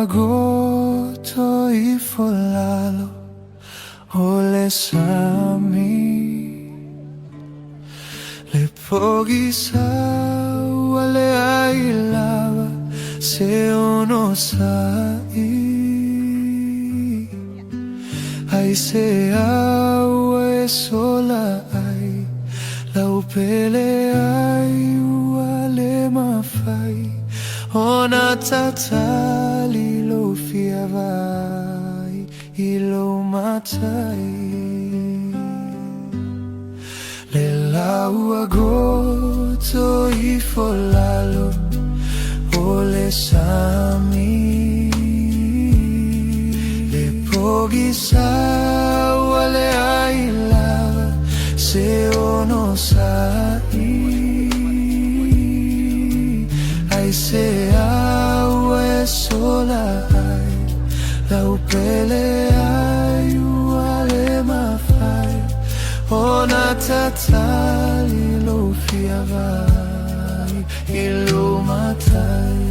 agoto I folalo ole sami le pogi sa wale ai lava se ono sai ai se awe sola ai lau pele ai wale mafai ona tatali lo fiavai ilo matai le lau agoto I folalo ole sami le pogi sa wale ai lava se ono sai ai se awe sola ai lau pele ai wale mafai ona tatali lo fiavai ilo matai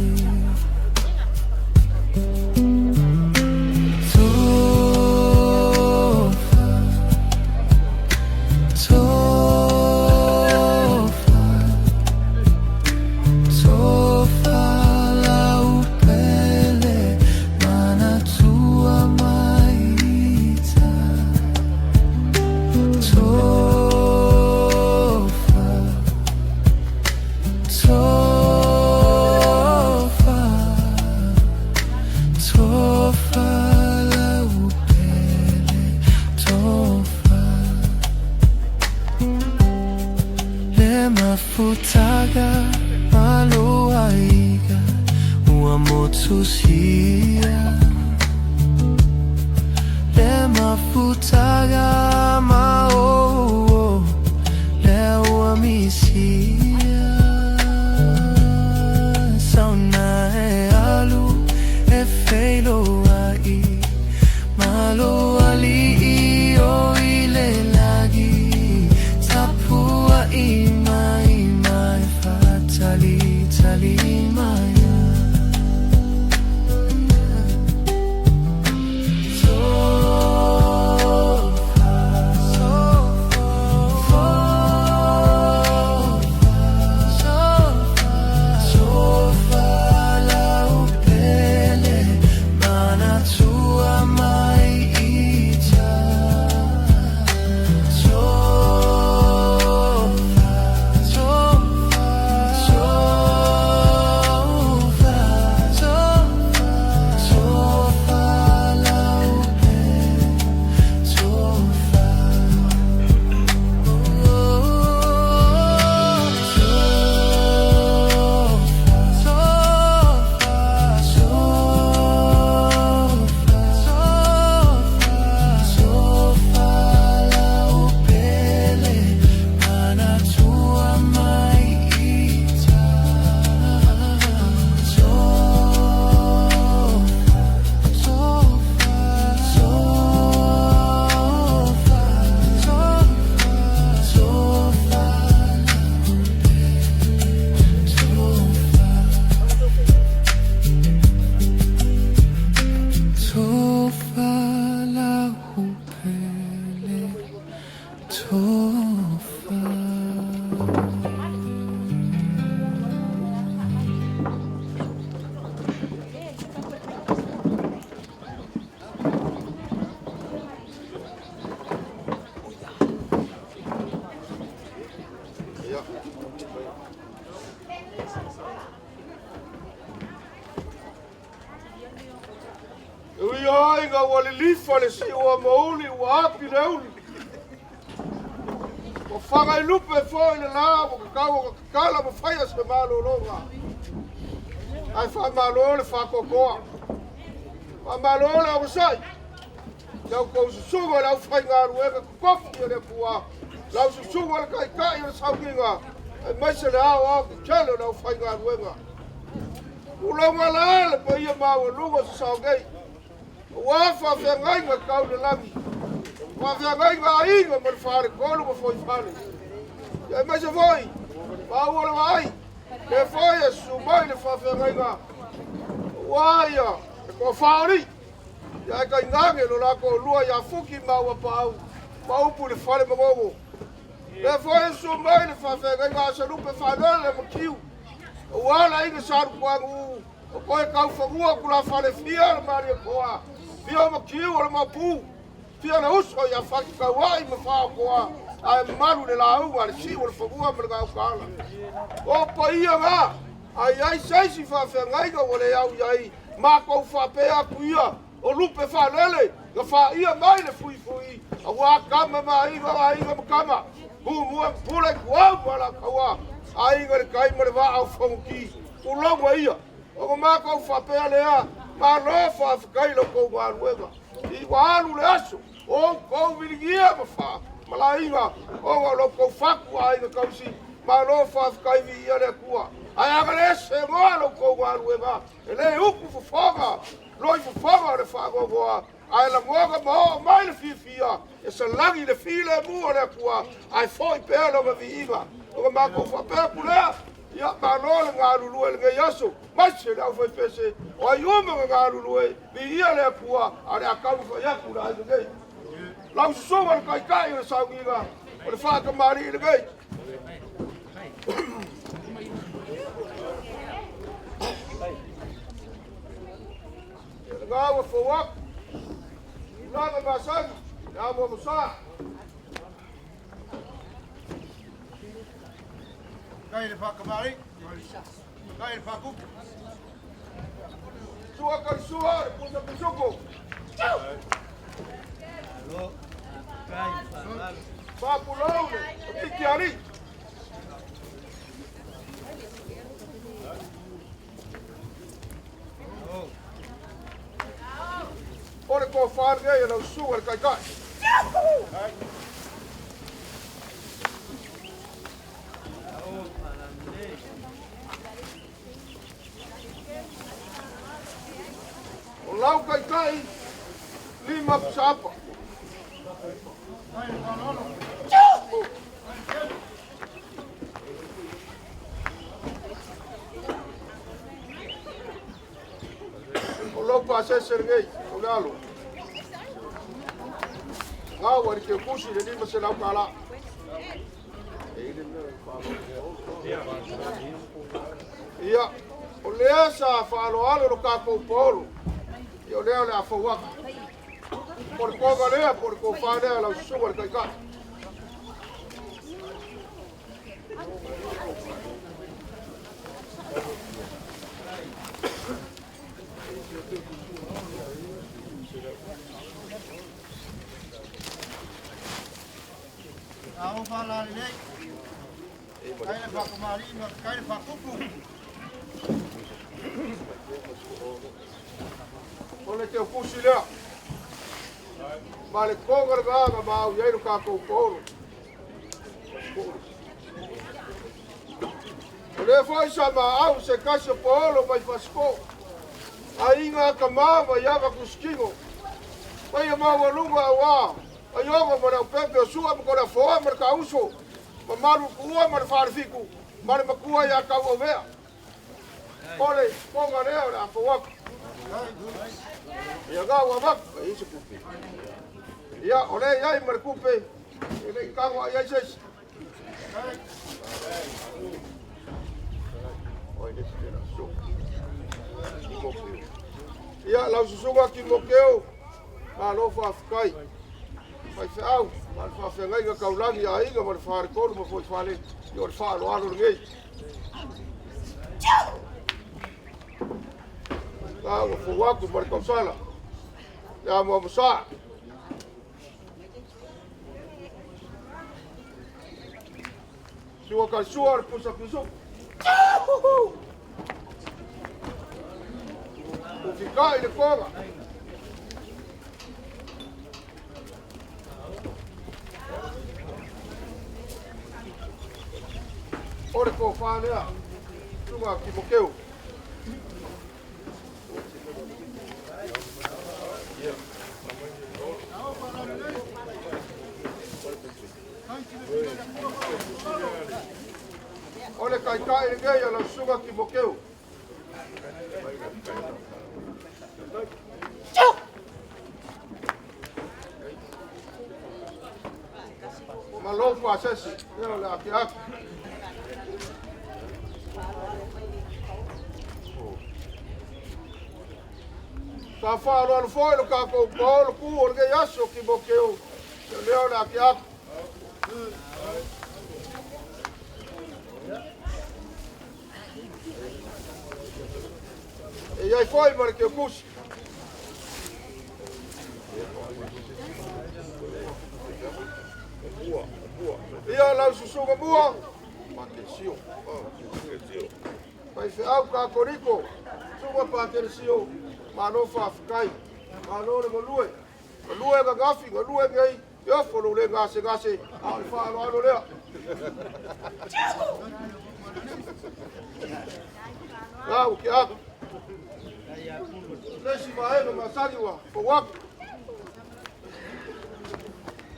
Mafutaga maloaiga ua motusia le mafutaga mao le ua misia sauna e alu e feilo ai malo ali o ile lagi tapua I Tali maya Inga wale lifa le si ua mauli ua api leuli. O whanga I lupe fo I le la mo kakawa kakala mo whaia se malo longa. Ai wha malo le whakokoa. Wha malo le au sai. Lau kou susunga lau whai ngā ruenga kukofi o le pua. Lau susunga le kai kai o le saukinga. Ai maise le au au ki kele lau whai ngā ruenga. Ulonga la ale pa ia maua lunga sa saugei. Wafa whengai ngā kau le langi. Wa whengai ngā inga ma le whare kolu ma foi whare. Ia mai se voi. Ma ua le wai. Le foi e su mai le wha whengai ngā. Waia. Ko whaori. Ia kai ngange lo la ko lua ia fuki maua pau. Maupu le whare magogo. Le whae su mai le whawhenga ngā sa lupe whanele le makiu. Wala inga saru kwangu. O koe kau whangua kula whare fia le maria koa. Fia makiu o le mapu. Fia na uso ia whaki kawai me whaa koa. Ai maru le launga le si o le whangua me le gau kala. O pa ia ngā. Ai saisi whawhenga inga o le au iai. Mako whapea kuia. O lupe whanele. Nga wha ia mai le fui fui. A wā kama ma inga makama. Mua pule kuau wala kawa. A inga le kai ma le wā au whanguki. Ulonga ia. O ko mako whapea lea. Ma lofa whakai lo kou ngā ruenga. I wālu le aso. O kou viligia ma wha. Ma la inga. O ngā lo kou whaku a inga kausi. Ma lofa whakai vi ia le kua. Ai aga le se ngoa lo kou ngā ruenga. E le uku whawhanga. Loi whawhanga le whagogoa. Ai la ngoga mo mai le fifia. E sa langi le file mua le kua. Ai foi pēlo ma viinga. O ka mako whapea pulea. Ia mānole ngā lulue le ngai aso. Maise le au whai pese. O ai uma ngā lulue. Vi ia le kua. A le akau whai aku la ai ngai. Lau susonga le kai kai le saunginga. O le whaka mari le ngai. Ngā wa whawaku. Nana masani, ya mo musa. Kai le whakamari, kai le whaku. Sua kai sua, pusa pisuko. Papulaule, tikiari. Ore ko whaarga e nau sua kai kai. O lau kai kai, lima psapa. O lau pa se sergei, o lalo. Ngā wari ke kusi le lima se lau kala. Ia, o lea sa whaaloalo lo kākou polo. Ia o lea le a whauaka. Por koga lea, por ko whanea lau suwa le kai kai. Au whala le nei. Kai le whakamari, kai le whakupu. O le te kusi lea. Ma le koga le gāga ma au ieiru kākou polo. O le whai sa ma au se kasi polo mai whasko. A inga ka māma iaga kuskingo. Mai a maua lunga a wā. A ionga ma rau pepe o sua ma kona whoa ma ka uso. Ma maru kua ma whaarifiku. Ma le makua ia kau o vea. Ole, konga lea o le a whawaka. Ia ngā ua maka, e isi kupe. Ia, o le iai ma le kupe. E le kangoa iai seisi. Oi, le tira, so. Ia, lau susunga ki mokeo. Ma lofa afkai. Mai whiau, ma le whawhengai ngā kaulangi a inga ma le wharekonu ma fwoi whale. I o le whaaloalo ngei. Ngā ua whawaku ma le kausala. Ia mua musa. Sua kai sua le pusa pisu. Ufikai le konga. Ore ko whanea, tunga ki mokeu. Ore kai kai ngei ala sunga ki mokeu. Malo pasesi, leo la kiapo. Ka whaaro foi lo ka ko polo ku o ke yaso ki mo ke o. Leo la kiapo. E ai foi mar ke kus. Ia lau susunga mua. Ma ke sio. Pai fe au ka koriko. Sunga pa ke sio. Ma no fa kai. Ma no le molue. Molue ga gafi, ga lue ngai. Ia folo le gase gase. Al fa lo alo le. Au ke ak. Lesi maega masaliwa. Fo wak.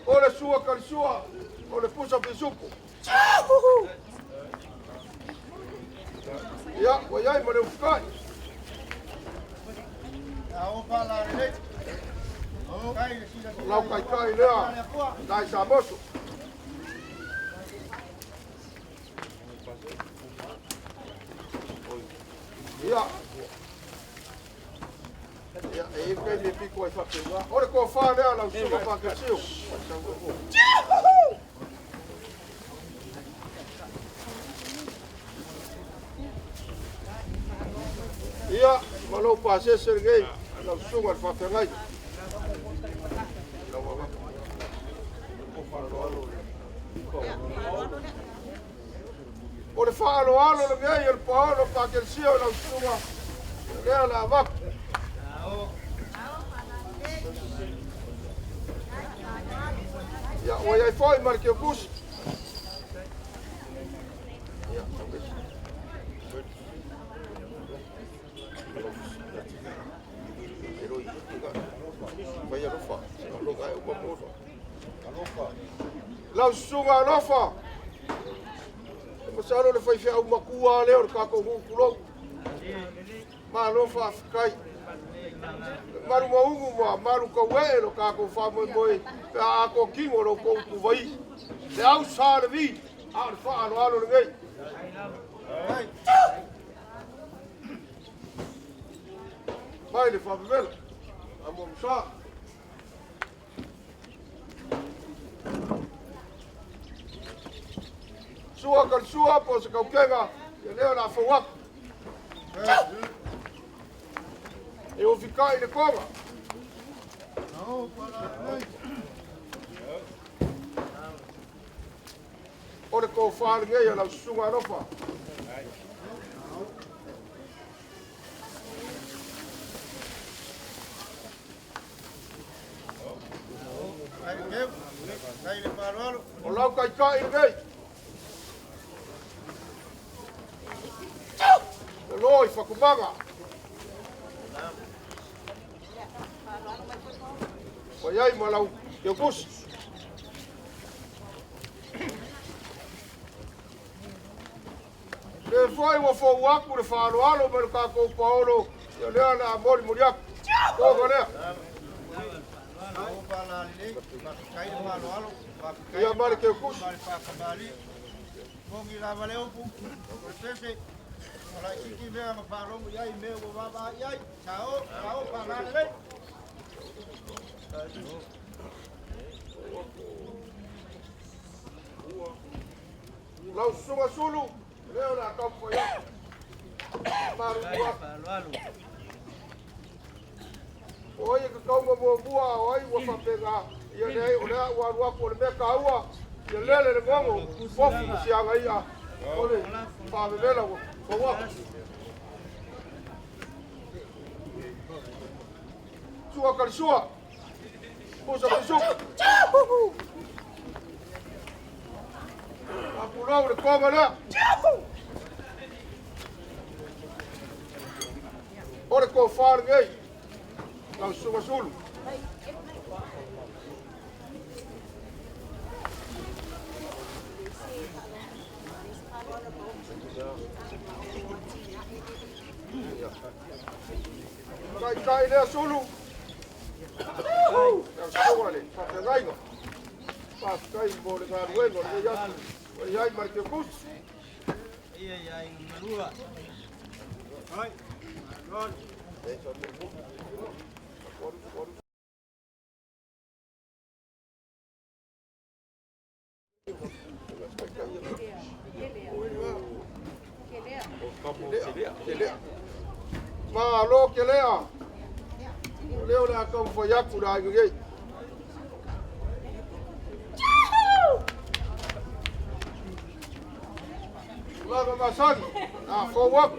Ole sua kalsua. Ole pusa pisuku. Ya, wayai mare ukai. Lau kai kai lea. Dai samoso. Ya. Ya, e kai me pico ai fapenga. Ore ko fa lea lau sua pa ke siu. Ia, malo pase sergei, lau sunga fa pengai. Ore Faaaloalo le ngai el paolo pa ke sio lau sunga. Lea la vak. Ya, o ai foi mar ke bus. Ya, vai a lofa, lo ga o mozo. Lau sunga lofa. Masalo le fai fe au makua le o ka ko kulo. Ma lofa kai. Maru maungu ma maru ka we lo ka ko fa mo mo a ko kingo lo ko ku vai. Le au sa le vi. Al Faaaloalo le ngai. Vai le fa bela. Amo sa. Sua kan sua po se kau kenga. Ia leo na fo wak. E o fikai le konga. Ore ko whaare ngai a lau sunga anofa. O lau kai kai ngai. O loi whakumanga. O iai ma lau ke kusi. Le foi o fo waku le Faaaloalo me ka ko paolo. Ia lea na mori muriak. Ko ko lea. Ia mare ke kusi. Mongi la valeu pu. Sese. Ala iki me ma farongo yai me o baba yai. Chao, chao pa la le. Lau sunga sulu. Leo na kampo ya. Maru Faaaloalo. Oye ka kauma mo bua oi wa fapenga. Ia nei o lea wa rua ko le meka ua. Ia lele le ngongo. Fofu si anga ia. Ole pa vela wo. Fo wa. Sua kalsua. Pusa pisuku. Apurau le konga lea. Ore ko whaare ngai. Lau sunga sulu. Kai lea sulu. Sole, whakangaiga. Kai mo le ngā ruenga, le yatu. Iai mai te kus. Ia marua. Ai, ron. Ma lo ke lea. Leo la kau whaiaku rā ngei. Laga masani. A whauaku.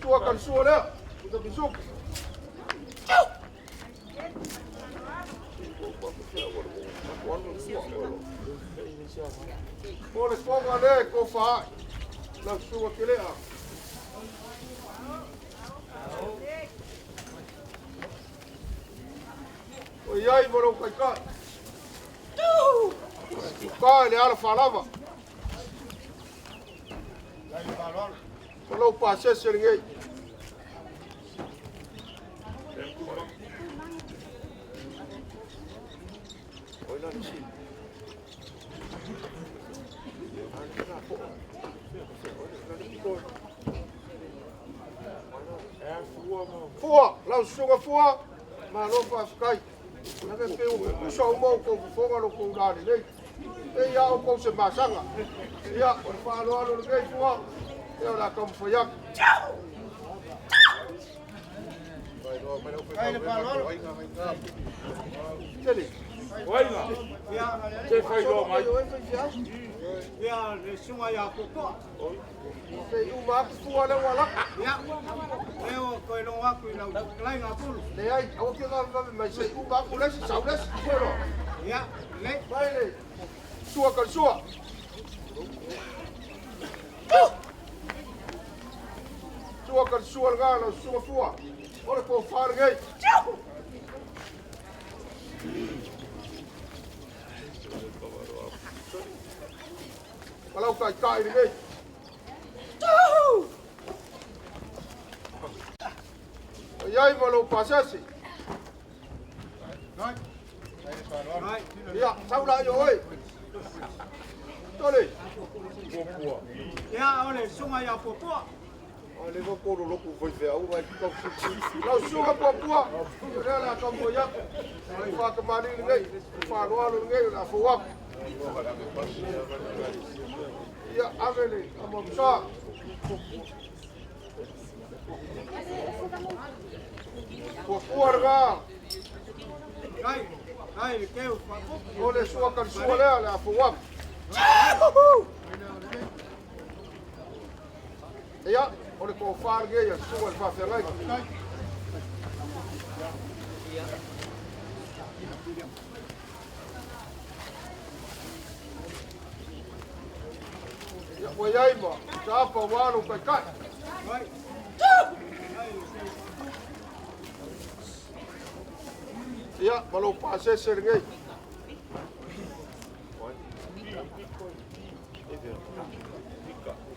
Tua kan sua lea. Uta bisuk. Ole konga le ko fa. La sua ke lea. O iai moro kai kai. Kai le ala falava. Kalau pasal seringai. Fua, lau sunga fua, ma lo fa skai. Na me pe o so mo ko fonga lo ko dani nei. E ya o ko se masanga. Ya o fa lo lo ngai fua. E la kam fo yak. Kai le palolo. Keli. Oiga, se fai lo mai. Ia le sunga ia koko. Se u ma fua le wala. Ia. Leo ko lo wa ku na lai nga pulu. Le ai o ke ga mai se u ma ku le sa le foro. Ia, le. Vai le. Sua kan sua. Sua kan sua ga lo sua fua. Ora ko far ngai. Kalau kai kai ngai. Iai malo pasasi. Right. Right. Ya, sau lại rồi. Tôi đi. Ia ole sunga ia popo. Ole có cô đồ lục với véo vậy không. Lao xuống cái popo. Đây là con bò yak. Pha cái mani ngai, pha loa luôn ngai là phù hợp. Ya, avele, amom sa. Popo arga. Ai, keu papo. Ole sua kan sua là phù hợp. Ya, ole ko far ge ya sua fa fe lai. Ya ko yai ma, sa pa wanu kai kai. Right. Ya, malo pa se ser ngai.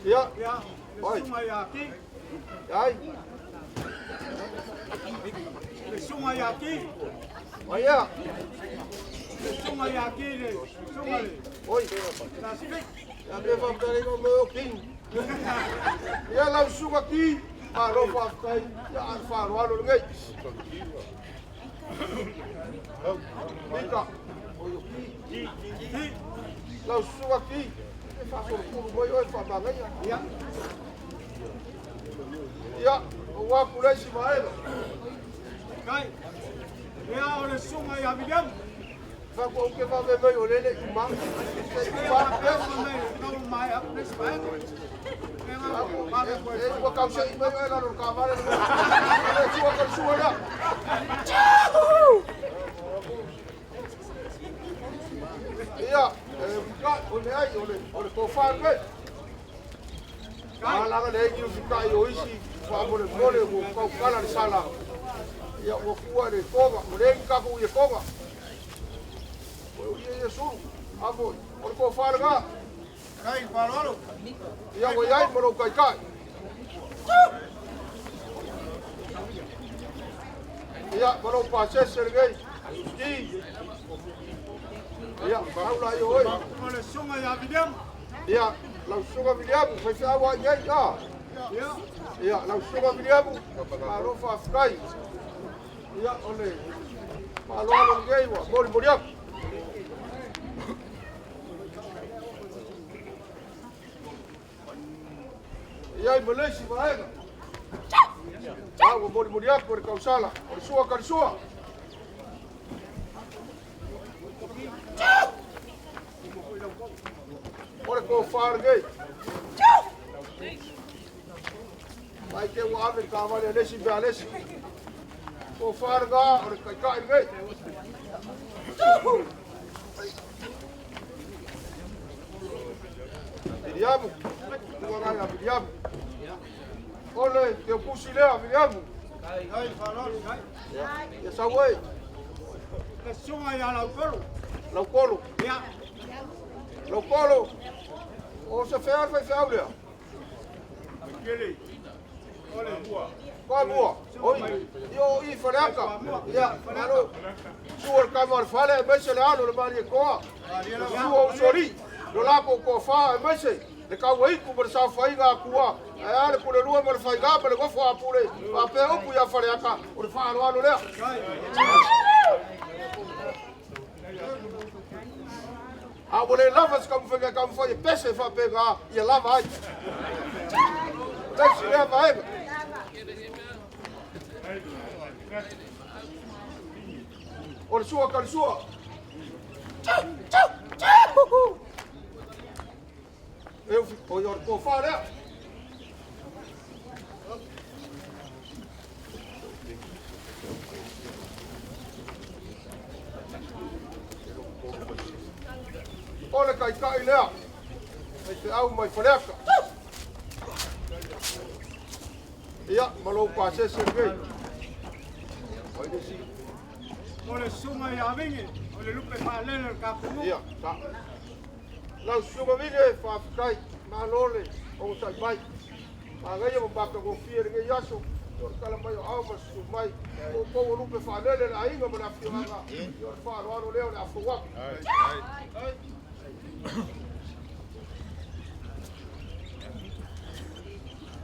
Ya, Ia, le sunga ia ki. ai. Le sunga ia ki. Ai ya. Le sunga ia ki le. Sunga le. Oi, Na sik. ya me va tare ko mo king. Ya la suga ki, ma lo fa kai, ya an fa wanu ngai. Mika. Oyo ki. La suga ki. Fa so ku mo yo fa ba ngai. Ia. Ya, wa ku le si mai. Kai. Ia ole sunga ia bidam. Fa ko ke fa me yo le ku ma. Ia pa pesa me no mai up this back. Wa ka se me yo la ro ka ma le. Suga kan suga ya. Iya, buka ole ai ole ko fa ke. Ala ga le ni buka yo isi fa mo le ko kala ni sala. Ya wo ku ale ko ga, mo le ka ku ye ko ga. O ye ye su. Apo, o ko whaaranga. Kai Faaaloaloga. Ia o iai maro kai kai. Ia maro pasese rei. Ki. Ia maula i oi. Ole sunga ya videm. Ia lau sunga miliamu fai fa wa iai ia. Ia lau sunga miliamu maro fa fkai. Ia ole. Malo ngai wa mori mori ap. Ia Malaysia vaega. Au mori mori ap por causala. Por sua karsua. Ora ko far gay. Vai ke wa ave ka vale lesi be alesi. Ko far ga ora kai kai gay. Diabo. Tu vai na diabo. Ole, te pusi lea diabo. Kai Faaaloaloga. Ya sawai. Le sunga ya lau kolo. Lau kolo. Ya. Lau kolo. O se fea fai fea lea. Kele. Ole bua. Qua mua. Oi. Io I faleaka. Ya, malo. Suor kamar fale mese le alo le mali koa. Suo sori. Lo lapo ko fa mese. Le ka wai ku ber sa fai ga kuwa. Ai ale ko le lua mer fai ga le ko fa pure. Pa pe o ku ya faleaka. O le fa alo le. A wole lava ska mu fega ka mu fai pese fa pe ga. Ia lava ai. Dai le va ai. O le sua ka le sua. Eu fico io ko fa le. Ole kai kai lea. Mai te au mai faleka. Ia, malo pa se gei. Oi desi. Ole sunga ya vinge. Ole lupe Faalele ka kumu. Ia, ta. Lau suga vige fa kai malole o sai bai. Ma ngai mo baka go fier ngai yaso. Yor kala mai au ma su mai. O po lupe Faalele la inga mo na fianga. Yor fa ro leo na fuwa.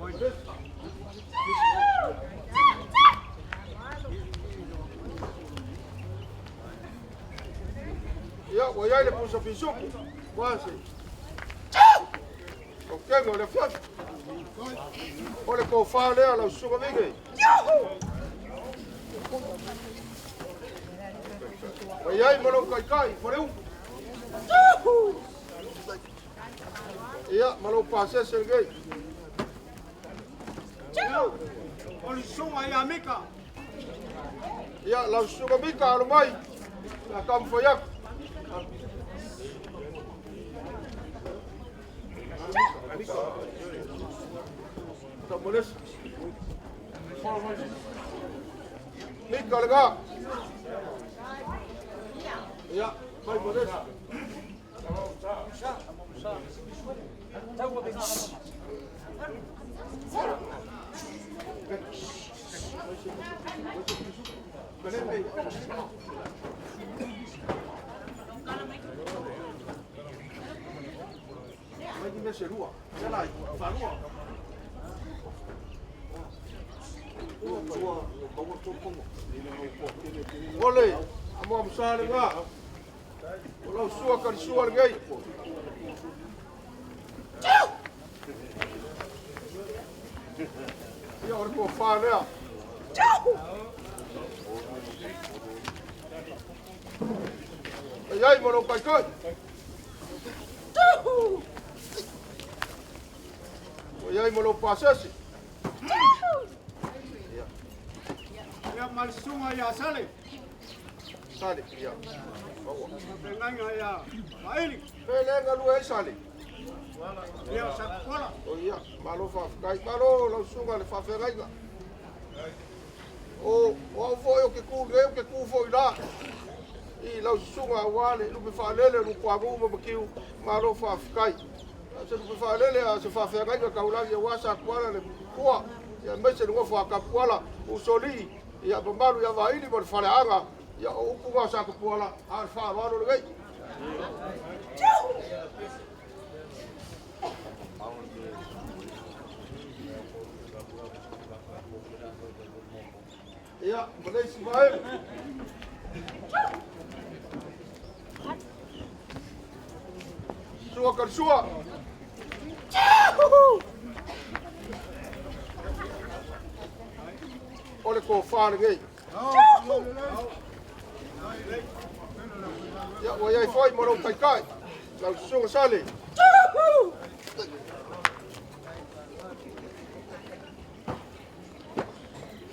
Oi des. Ia, o iai le pusa pisuku. Quase. O kengo le fiat. Ole ko fa lea la suga vige. O iai malo kai kai, foreu. Ia, malo pase sergei. Ole sunga ya mika. Ia, la suga mika alo mai. La kam foyak. Tá molest. Mika lega. Ia, vai molest. Vai di mese rua. Ya lai, fa rua. Ole, amo amsale nga. Ola sua kan sua ngai. Ya ora ko fa lea. Ai moro kai kai. Ai moro pasesi. Ya mal sunga ya sale. Sale, ya. Nganga ya Faai'u. Pelenga lu ai sale. Ya sakola. O ia, malo fa kai malo lo sunga le fa feraiga. O foi o que ku foi lá. I lau sunga wale lupe whaalele lu kwa nguma makiu maro whaafikai. Se lupe whaalele a se whaafeangai ka kaulangi a wasa kuala le kua. Ia mese nunga whaakapuala usoli. Ia mamalu ia vaili mo le whaleanga. Ia o upunga sa kapuala a whaamano le gai. Ia, Malaysia mai. Sua kan sua. Ole ko faan ngai. Ya, wa yai foi mo kai kai. Lau sunga sale.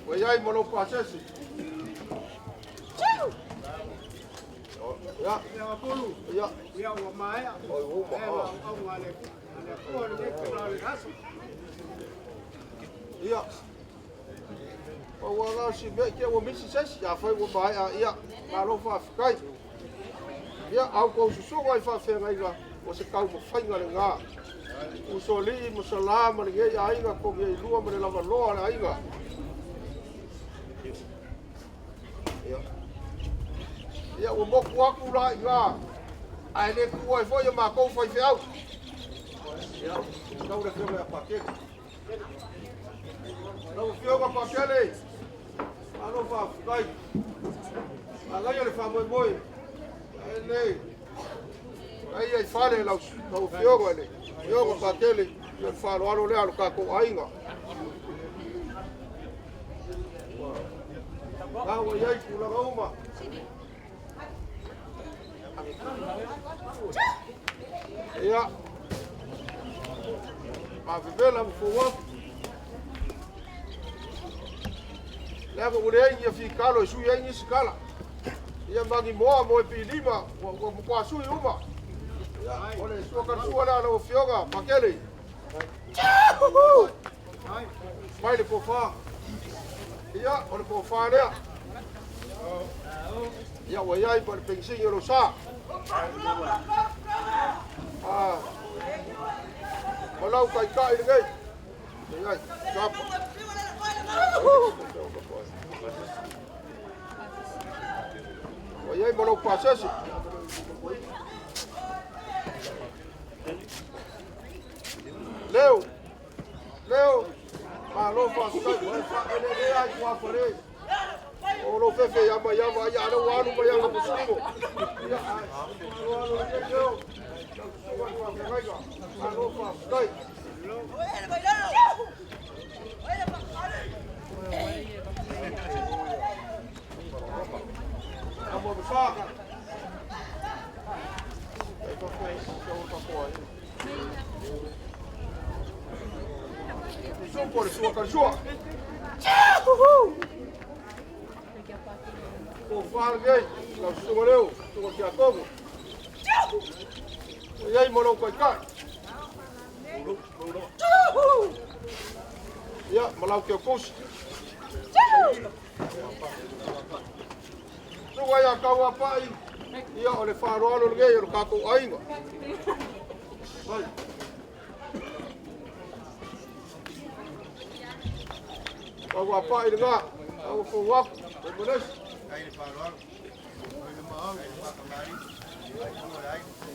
Wa yai mo pasesi. Ya, ya pulu ya, ya wa mai oi uma. ông ngoài này có cái cái đó Ia. O wanga si me ke o misi ses ya foi o bai a ia ma lo fa kai. Ia au ko su so fa fe ngai ga o se kau mo fai ngai nga. U so li mo salama ni ia ai nga ko ye lua mo le lava lo ai nga. Ia. Ia o mo ku aku la nga. Ai le ku ai foi ma ko foi fe au. Ia. Kau le fe me pa ke. Não fioga para aquele. Alô, Fábio, vai. Agora ele faz muito bem. Ele. Aí fala, não fioga ele. Fioga para aquele. Ele fala, olha o leão, caco ainda. Ah, o aí pula uma. Ia. A viver lá no fogo. Leva o rei ia ficar lo sui ia escala. Ia mangi moa mo pe lima, o kwa sui uma. Olha, sua carçua lá no fioga, pakele. Vai le pofa. Ia, olha pofa né. Ia o ia para pensinho lo sa. Ah. Olha o kai ngai. Ngai, sapa. E aí, mano, passa esse. Leo. Alô, passa. Ele aí com a folha. O lo fefe ya Maiava ya no ano Maiava busimo. Ya. Alô, passa. Vamos buscar. São por sua cachorra. O falo gay, não se morreu, tu aqui a como. E aí morou com a cara. Ya, malau que eu pus. Tu vai a kau a pai. Ia o le Faaaloaloga o le kākou ainga. Vai. Kau a pai le ngā. Kau a kou aku. E monesi.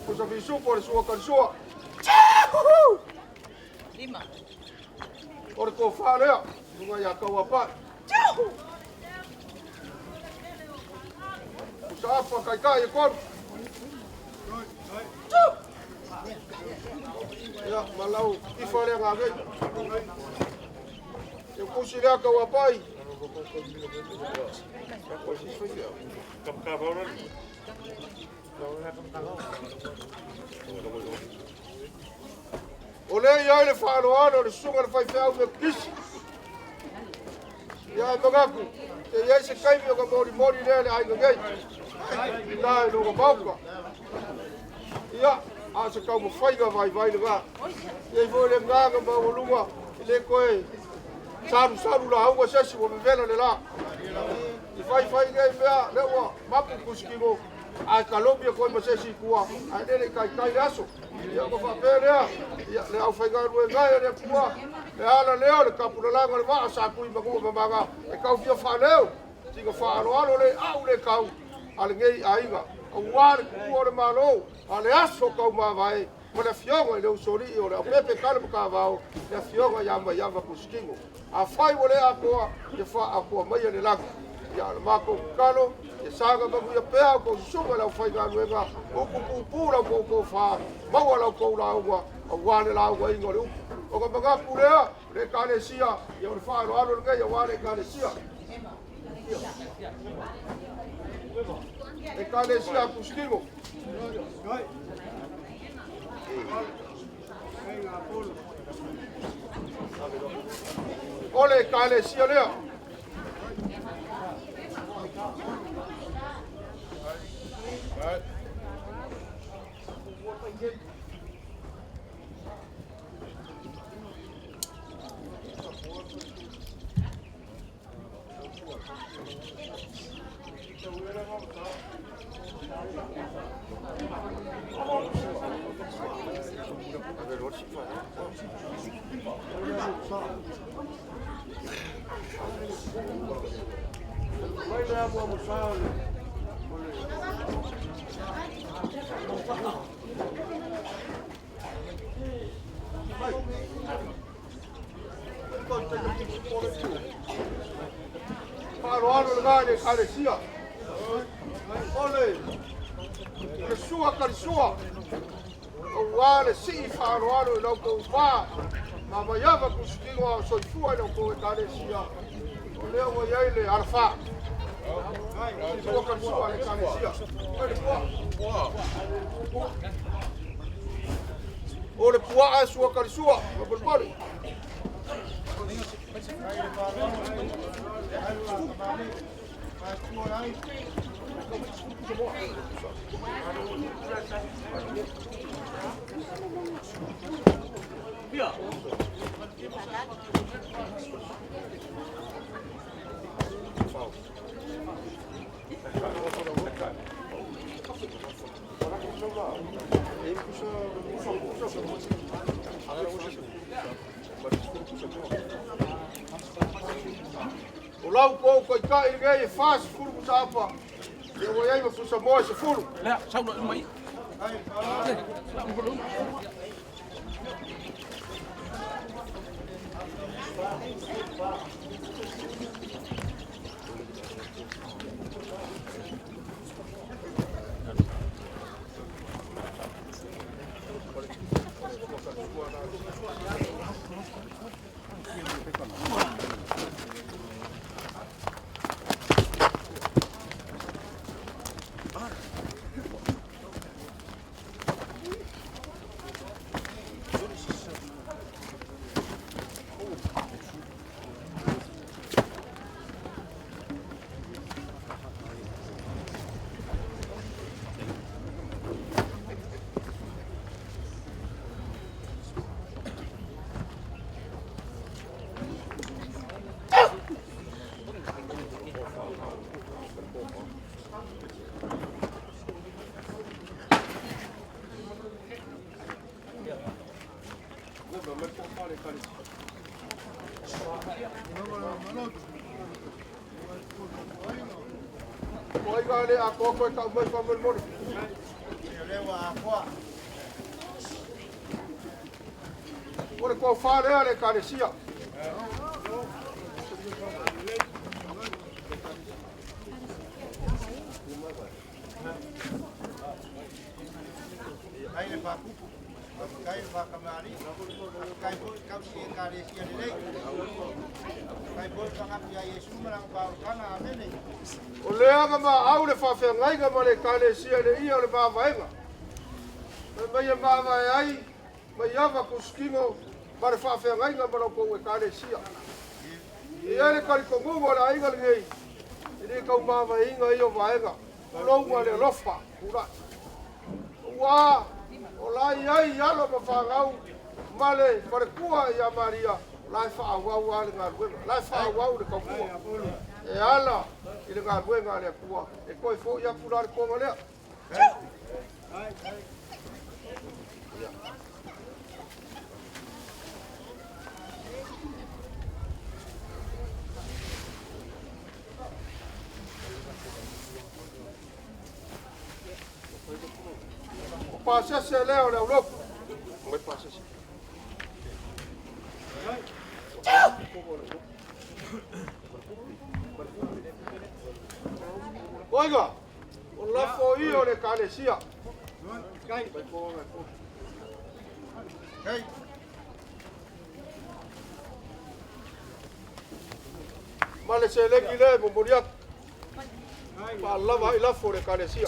Kusa fisupo o le sua kansua. Lima. O le kou whārea. Nunga ia kau a pai. Apa kai e kon. Ya, malau ifare ngage. Eu consigo que o apai. Olha aí ele falou, ele suga ele faz ferro de pis. Ya, magaku. E aí se cai meu que mori nele aí ngage. Dai no bauka. Ia, a se kau mo faiga vai nga. E vo le nga ma volunga, le koe. Saru la hauga sesi mo vela le la. I fai ngai mea le wa mapu kuskimo. ai kalobi ko ma se si kua ai le kai aso ia ko fa pere ia le au fai garu e ngai le kua le ala leo le kapura langa le va sa kui ma ko manga e kau fia fa leo tinga fa alo le au le kau ale ngei ainga o war ku o le malo ale aso kau ma vai ma le fionga le usori o le pepe kale ka vao le fionga ya Maiava kuskingo a fai o le akoa e fa akoa mai le langa ya le mako kalo e saga ma ia pea ko sunga la fai ga luenga o ku pura ko fa ma wala ko la wa o wale la wa ingo le o ko manga pura le kale sia ia o fa lo alo ngai o wale kale sia e kale sia kuskingo ole kale sia le Faaaloaloga le kalesia ole le sua kalisua o wale si faaaloalo lau ko fa ma Maiava kuskingo soifua lau ko kalesia o leo mo yai le alfa sua kalisua le kalesia o le pua sua kalisua ma bulbali o lau ko kai ngai fas fulu sapa e o ai fu sa mo se fulu Le, sau no mai. Oi gale a ko ka mai pa mo le wa kwa ore ko fa le kalesia ai le pa kupu kai pa kamari kai po kau si kare si le kai po ka pia Yesu marang pa kana amene o le aga ma au le fa fe ngai ga ma le kalesia le ia le ba vaenga mai ma vai ai Maiava kuskingo ma le fa fe ngai ga ma ko e kalesia ia le kali ko mo la ai ga le ile ka ma vai inga io vaenga lo ma le lofa ura wa o lai ai alo ma fa ngau male pare kua ia Maria lai fa wa wa le ngal lai fa wa le ka kua e ala ile ngal we ngal e kua e koi fo ia pura ko ngale Passa se leo le ulo. Mai passa se. Oiga, o la foi o le calesia. Kai. Kai. Male se le gile mo moria. Pa la vai la fo le calesia.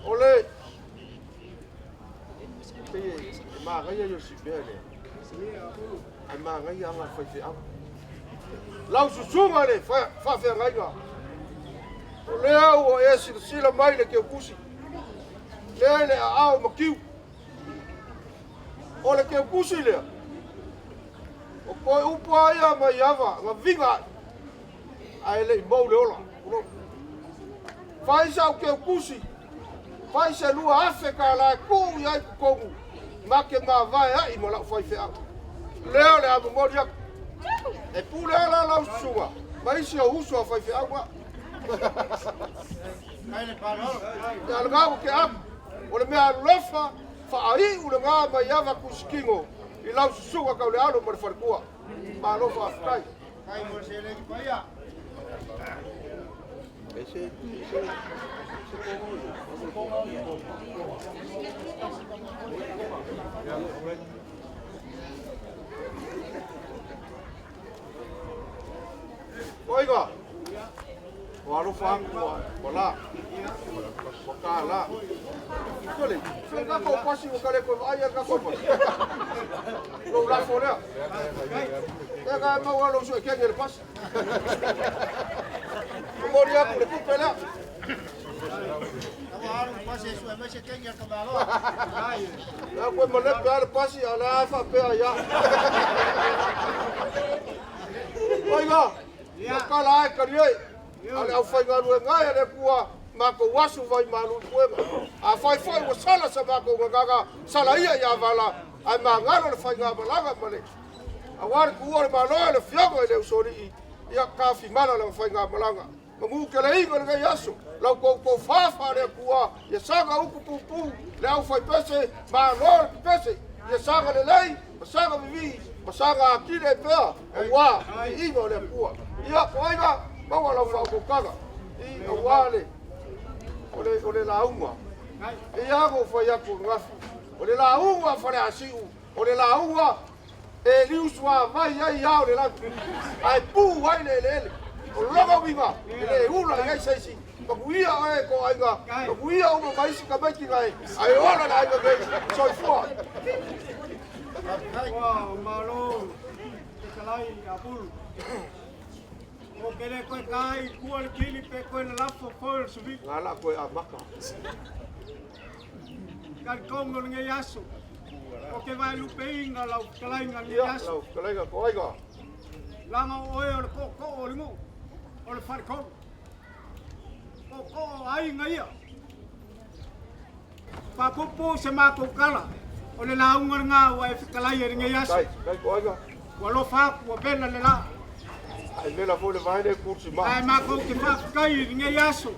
Ole. Ma ga yo si bele. Ai ma ga ya ma fa fi a. Lau su sunga le fa fe ngai ga. Ole o e si sila mai le ke kusi. Le a ma kiu. Ole ke kusi le. O ko upo ia Maiava nga vinga. Ai le mo le ola. Fai sa ke kusi. Fai se lua Afrika la ku ia kongu. Ma ke ma vai ai mo la fai fe a. Leo le abu mo dia. E pule la la suwa. Mai se o uso fai fe a wa. Kai le palo. Ya le ga ke am. O le mea lofa fa ai u le nga Maiava kuskingo. I la suwa ka le alo mo fa kua. Ma lofa afkai. Kai mo se le ki ya. Ese Oiga, walo fa wala, wakala. Kole, fenga ko pasi wakale ko aya ka ko. Lo la fora. Ega ma walo so ke ngel pas. Moria ko le kupela. Awaru pase su me se tenga ka malo. Na ko mo le dar pasi ala fa pe aya. Oiga, wakala ai kariai. Ale au fai ngaru ngai le kua ma ko wasu vai malu kuema. A fai wa sala sa ma ko ngaga sala ia ya vala. Ai ma ngaro le fai ngaba langa male. A war ku ore ma lo le fiogo le usori ia ka fi mala le fai ngaba langa. Mangu ke le ingo le yaso. Lau ko fa le kua ia sanga uku pupu le au fai pese ma lo le pese. Ia sanga le lei, sanga vivi, sanga akile pea. Wa ingo le kua. Ia ko aiga bawa la fa ko kaga I wale ole la uma ia go fa ya ko ngafu ole la uma fa la siu ole la uma e liuswa vai ai ya ole la ai pu vai le o logo viva le una ai sai si ko ia ai ko ainga ko ia o mai si ka mai ki ai ai ona la ai ko soi fo Wow, malo. Kalai apul. O kele koe kai kual kili pe koe na lafo koe subi. ngala ko a maka Kan kongo nge yaso. O ke vai lupe inga lau kalai nge ia yaso. la kolega ko aiga Langa oe o le ko o le mo. O le far ko. O ai nga ia. Pa popo se ma ko kala. O le launga nga o e kalai nge yaso. kai ko aiga Walo fa ko bela le la. ai me la fo le vai le kursi ma Ai ma ko ke fa kai nge yaso.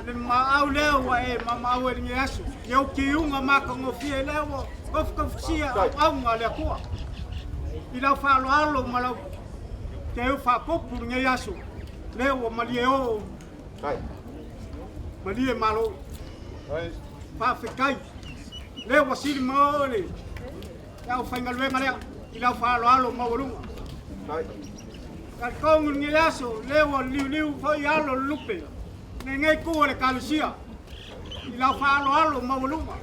Le ma au leo wa e ma au nge yaso. Yo ki unga ma ko ngo fie leo. Kof sia au nga le ko. Ila fa lo alo ma lo. Te u fa popu nge yaso. Leo ma li o kai ma li malo. Fa fe kai. Leo wa sili mo le. Ya fa ngalwe ma le. Ila fa lo alo ma wolunga. kai Ka kongu nge yaso lewa liu fa yalo lupe. Nenge ku le kalisia. Ila fa alo ma woluma.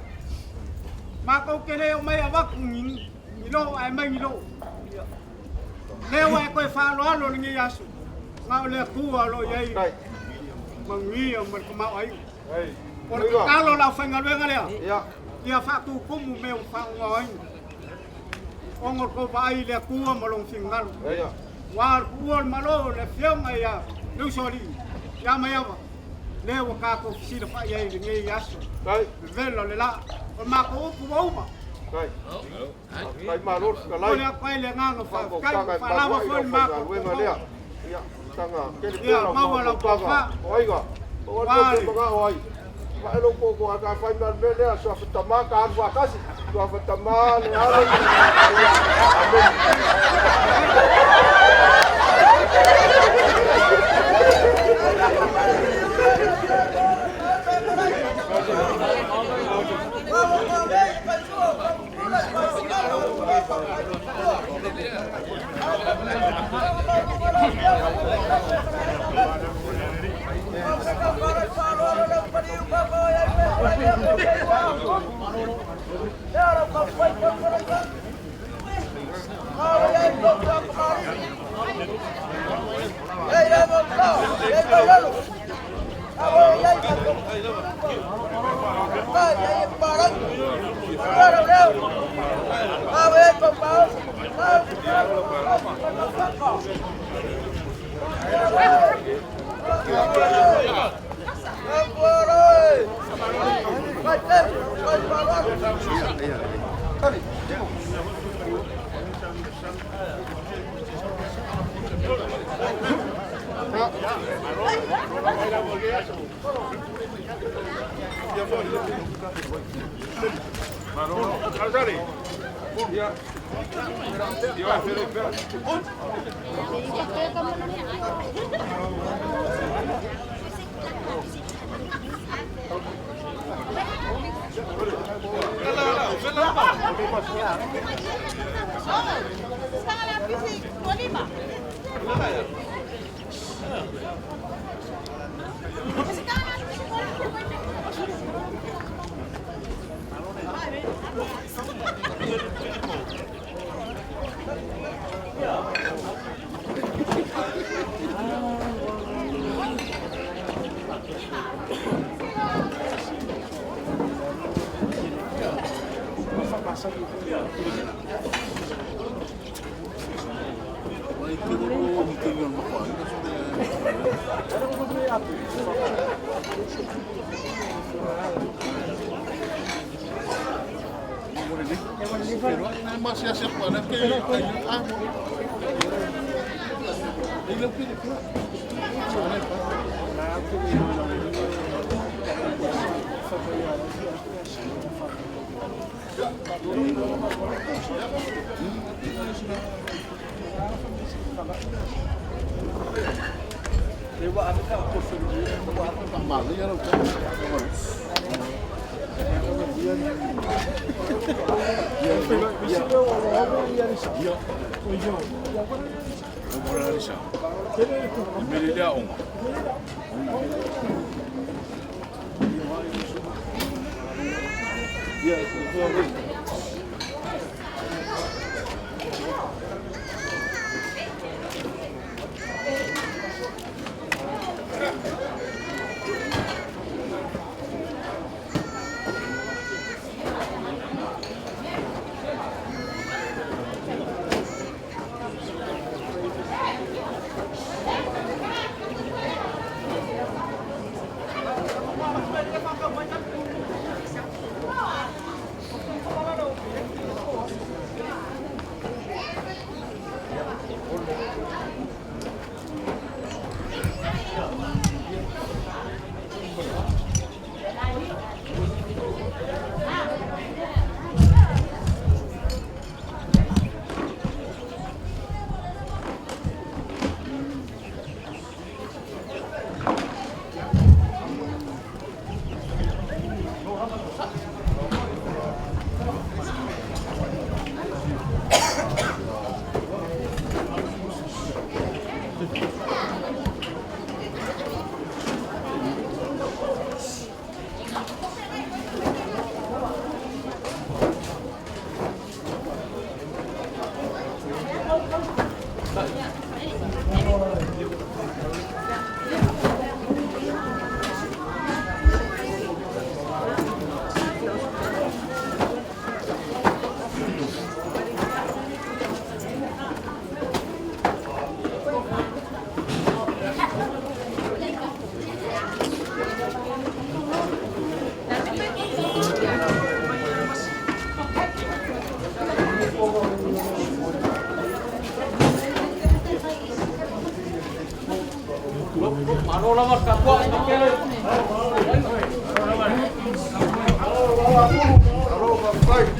Ma ko kele o mai ava kuning. Ilo ai mai ilo. Lewa ko fa alo nge yaso. Ma le ku alo yai. kai mangia man kamau ai. Ai. Por kalo la fenga venga lea. Ya. Ia fa tu kumu me fa ngoi. Ongor ko vai le kua malong singal. Ya. War kuol malo le fiam ya. Nu sori. Ya Maiava. Le wa ka ko si le fa ya ni yaso. Ai. Velo le la. O ma ko pu uma. Ai. Ai malor ka lai. Olha ko le nga fa Ka fa lava fo ma ko. Ya. Tanga. Ya ma wala ko fa. Oiga. Wala ko ga oi. Elo ko ka fa na le so fa tamaka an wa kasi. So fa tamale ala. Faaaloaloga Faai'u.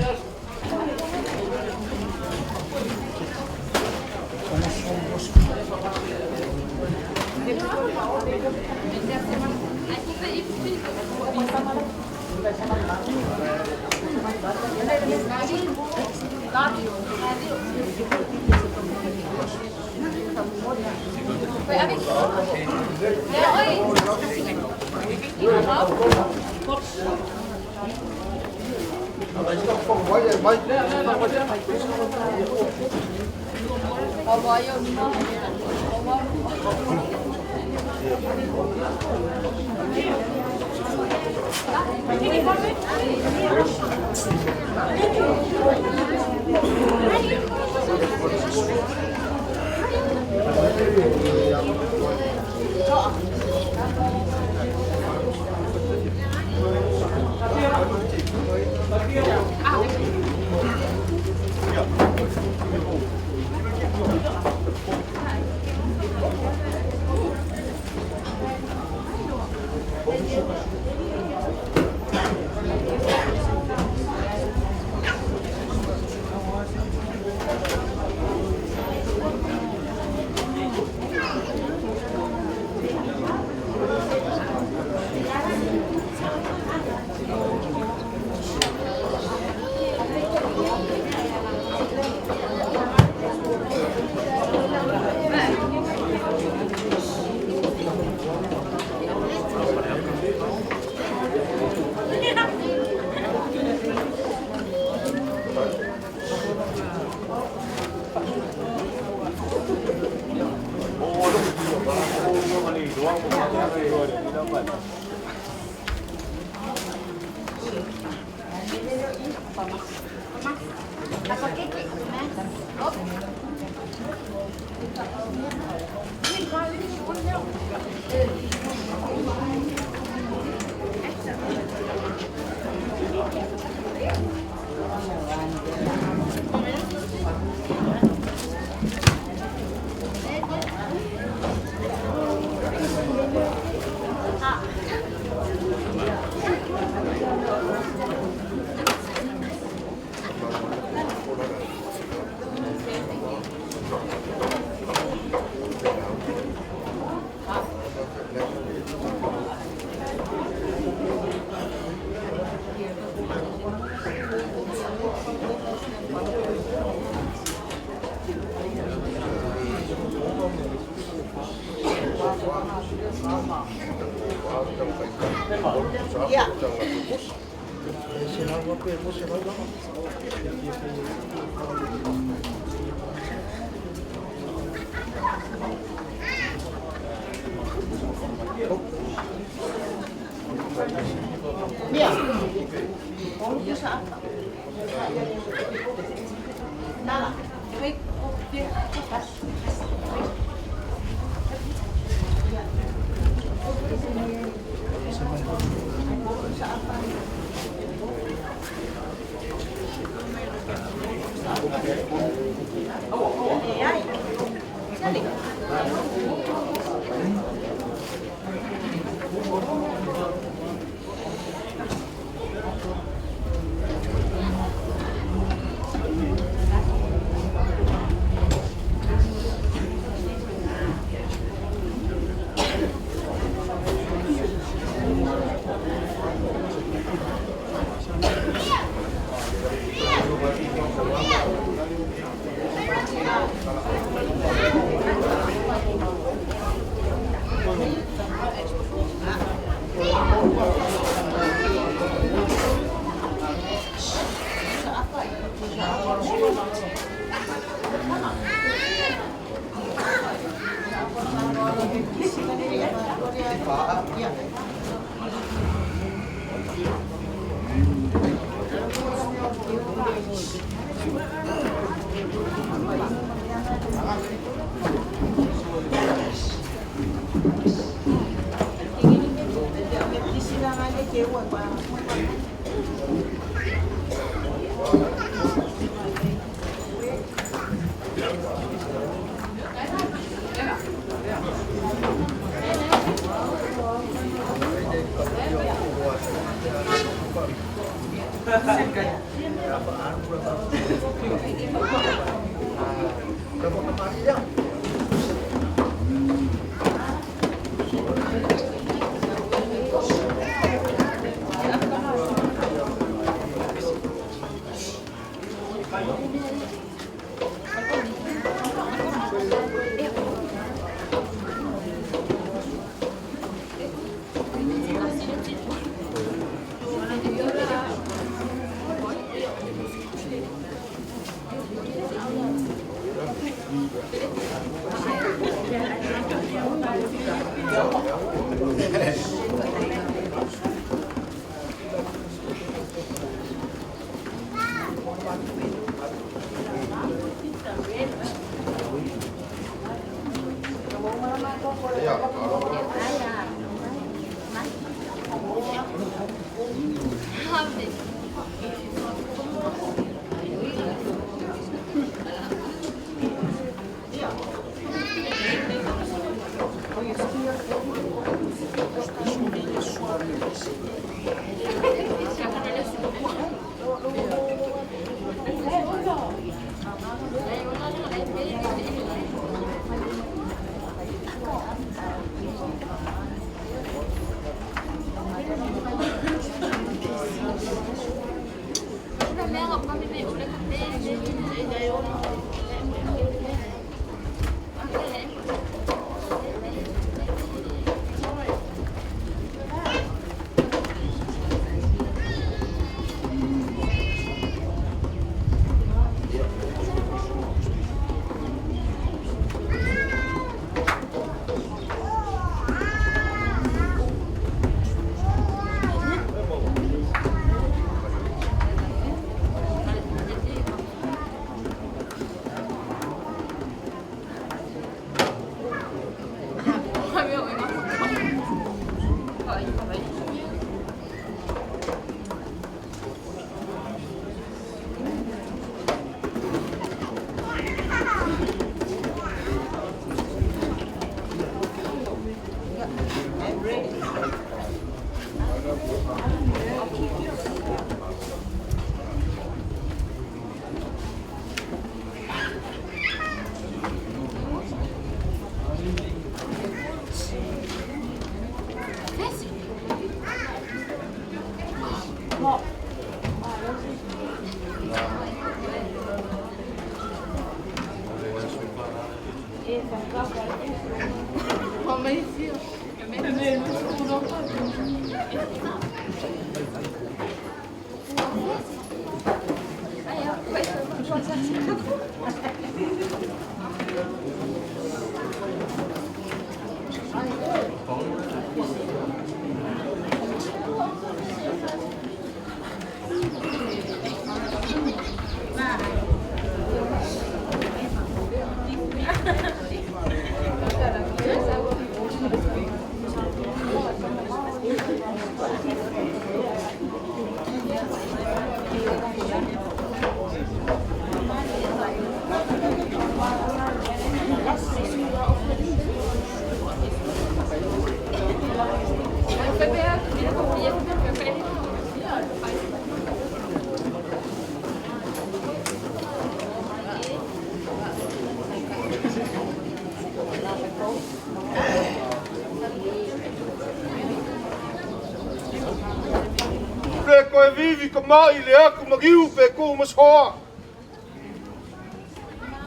Koe vivi ka mai le aku magiu pe ku mashoa.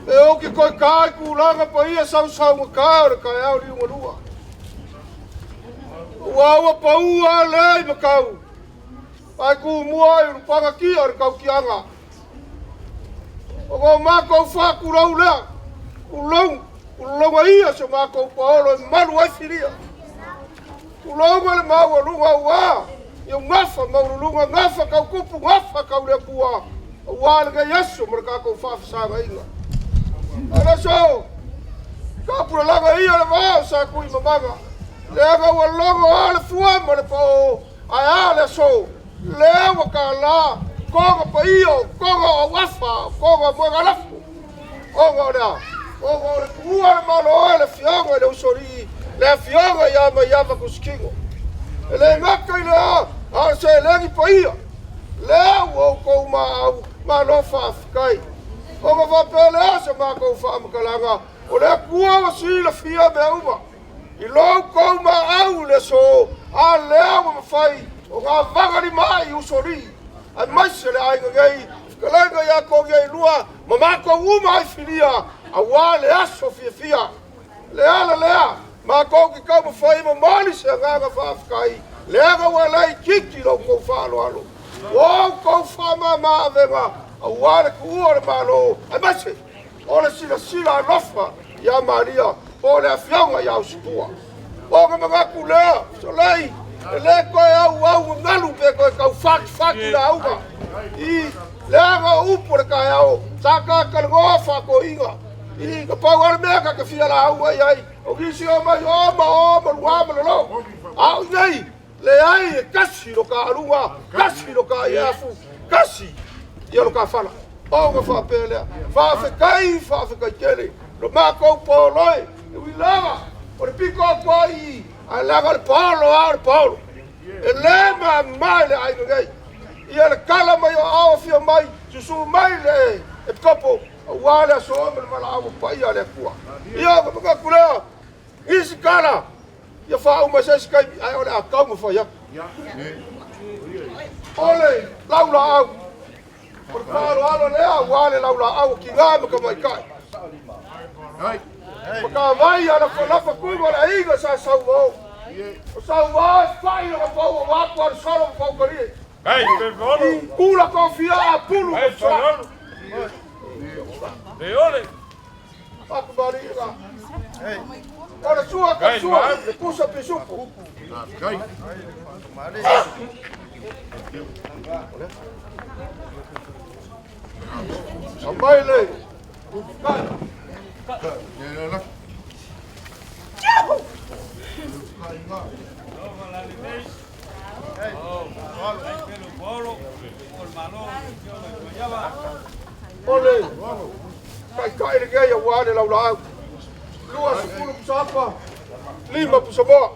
E oki koe kai ku langa pa ia sau ngakau re kai au riu ngalua. Uawa pa ua lei makau. Ai ku mua i rupanga kia re kau kianga. O ko mako whaku rau lea. Ulonga ia se mako paolo i malu ai whiria. Ulonga le maua lunga ua. Yung ngafa maulunga ngafa kau kupu ngafa kau le bua wala ga yesu mereka kau fa sa inga ala so ka pro langa ia le va sa ku i mamaga le ga walongo ala fua mo le po ai ala so le wa ka la ko ga pa io ko ga wafa ko ga mo ga lafu ko ga da ko ga le bua ma lo le fionga le usori le fionga ya Maiava kuskingo le ngaka ile a se lengi pa ia lea o kou maau ma lo whaafikai. O ka whapelea sa ma kou whaamakalanga o lea kua wa sila fia me uma. I lo kou maau le so a lea wa mawhai o ngā wangari mai usori. Ai maise le ainga ngei kalenga ya ko ngei lua ma mako uma ai filia a wale aso fia. Lea ma ko ki ka mawhai ma mali se nganga whaafikai. Lea ka walai kiki lo kou whaaloalo. O kou whaama avenga a wale kuua le malo. Ai maise o le sila alofa ya Maria o le afiaunga ya usipua. O ka mangaku lea so lei le koe au ngalu pe koe kau whaki la auga. I lea ngā upo le kai au taka kalangoa whako inga. I ka pau ale mea ka whia la auga iai. O kisi o mai oma luama lalo. Au nei le ai e kasi lo ka arunga, kasi lo ka iafu, kasi ia lo ka whala. O ka whapelea, whawhekai kele. Lo mako poloi, e wilaga, o le piko kua i, a laga le Paulo. E le mai le aiga ngei. Ia le kala mai o awa fia mai, susu mai le e kopo, a wale a soome le mala awa pai a le kua. Ia ka mga kulea, isi kala, ia whau mai sesi kai, ai ole a kau ma whai aku. Ole, laula au. Por Faaaloalo lea, wale laula au ki ngā maka mai kai. Maka mai ana whalafa kuiwa la inga sa sau wau. O sau wau whai o pau o waku ar soro o pau kari. I kula kofia a pulu o sa. Ole. Aku bari ina. Ora sua ka sua, le pusa pisupu. Sampai le. Ole. Kai le gaya wale la ula. Lua sepuluh pusapa. 5 pusamoa.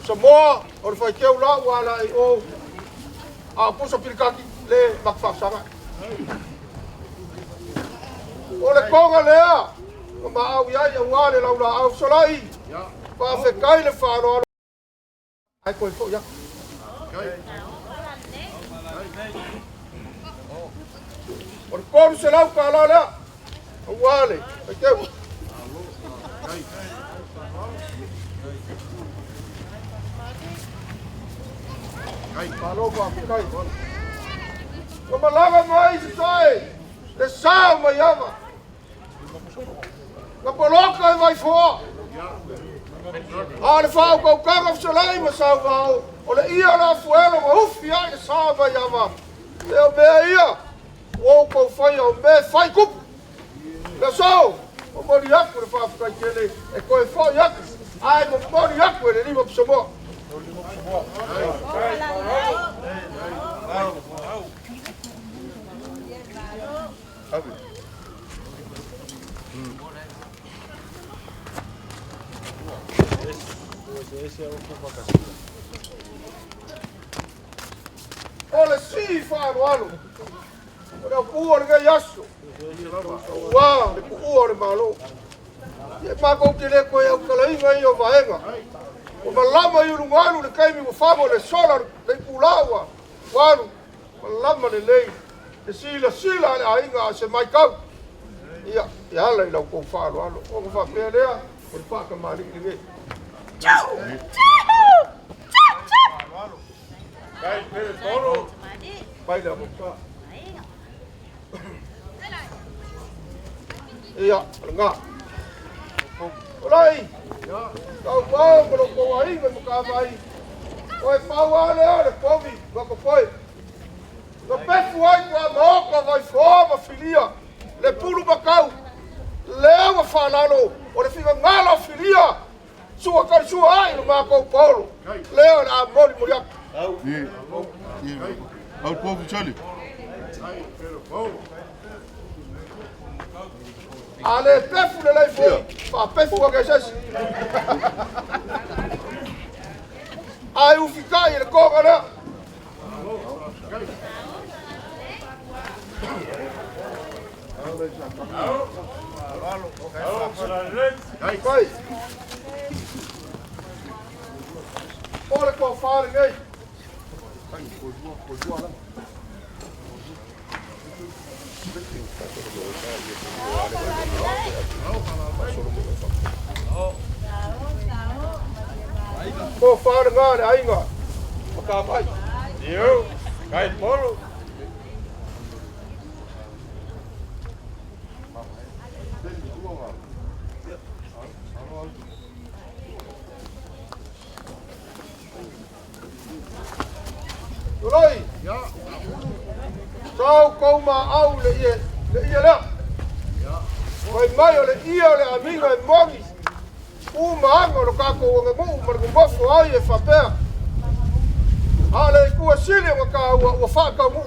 Samoa, o fai keu la wala i o a pusa pirikaki le makfafsanga. O le konga lea, o maau iai a wale laula au solai, pa whekai le Faaaloalo. Ai koe fo ia. O le koru se lau ka ala lea, o wale, ai keu. Paloma, kai. O malanga mai se sai. Le sao Maiava. Na poloka e vai fo. A le fao kau kanga fsolai ma sao vao. O le ia la fuelo ma ufi ai sao Maiava. Le o mea ia. O kau fai o me fai kupu. Le sao. O mori aku le fao kai kele. E koe fo iaku. Ai mo mori aku e le lima psomoa. Ole Siu Faaaloalo. Ora kuo le yaso. Wa, le kuo le malo. Ye pa ko kile ko ya kalainga yo vaenga. O malama i urungaru le kaimi o famo le sola le pulaua. Waru, malama le lei. E sila le ainga se mai kau. Ia ala i lau kou Faaaloalo. O ka whapea lea, o le whaka mariki nge. Kai pere toro. Pai lea moka. Ia, ngā. Olai! Kau pau kono ko ai me ka vai. Oi pau ale le povi, va ko foi. No pefu ai ko mo ko vai fo ma filia. le pulu bakau lea wa whanalo o le whiga ngala filia sua kari sua ai no mākou Paulo lea na mori mori aku Au povo chali. ale pefu le lai foi fa pefu wa kesesi ai u fikai le koga na Kai. Ole ko fare ngai. Ko fare ngai ainga. Ka mai. Eu, cai polo. Rồi. Sao câu mà au le ia la. Mai mai le ia le amiga e mongi. U maanga no ka ko nga mo mar ko bofo ai e fa pe. Ale ku asili nga ka wa fa ka mu.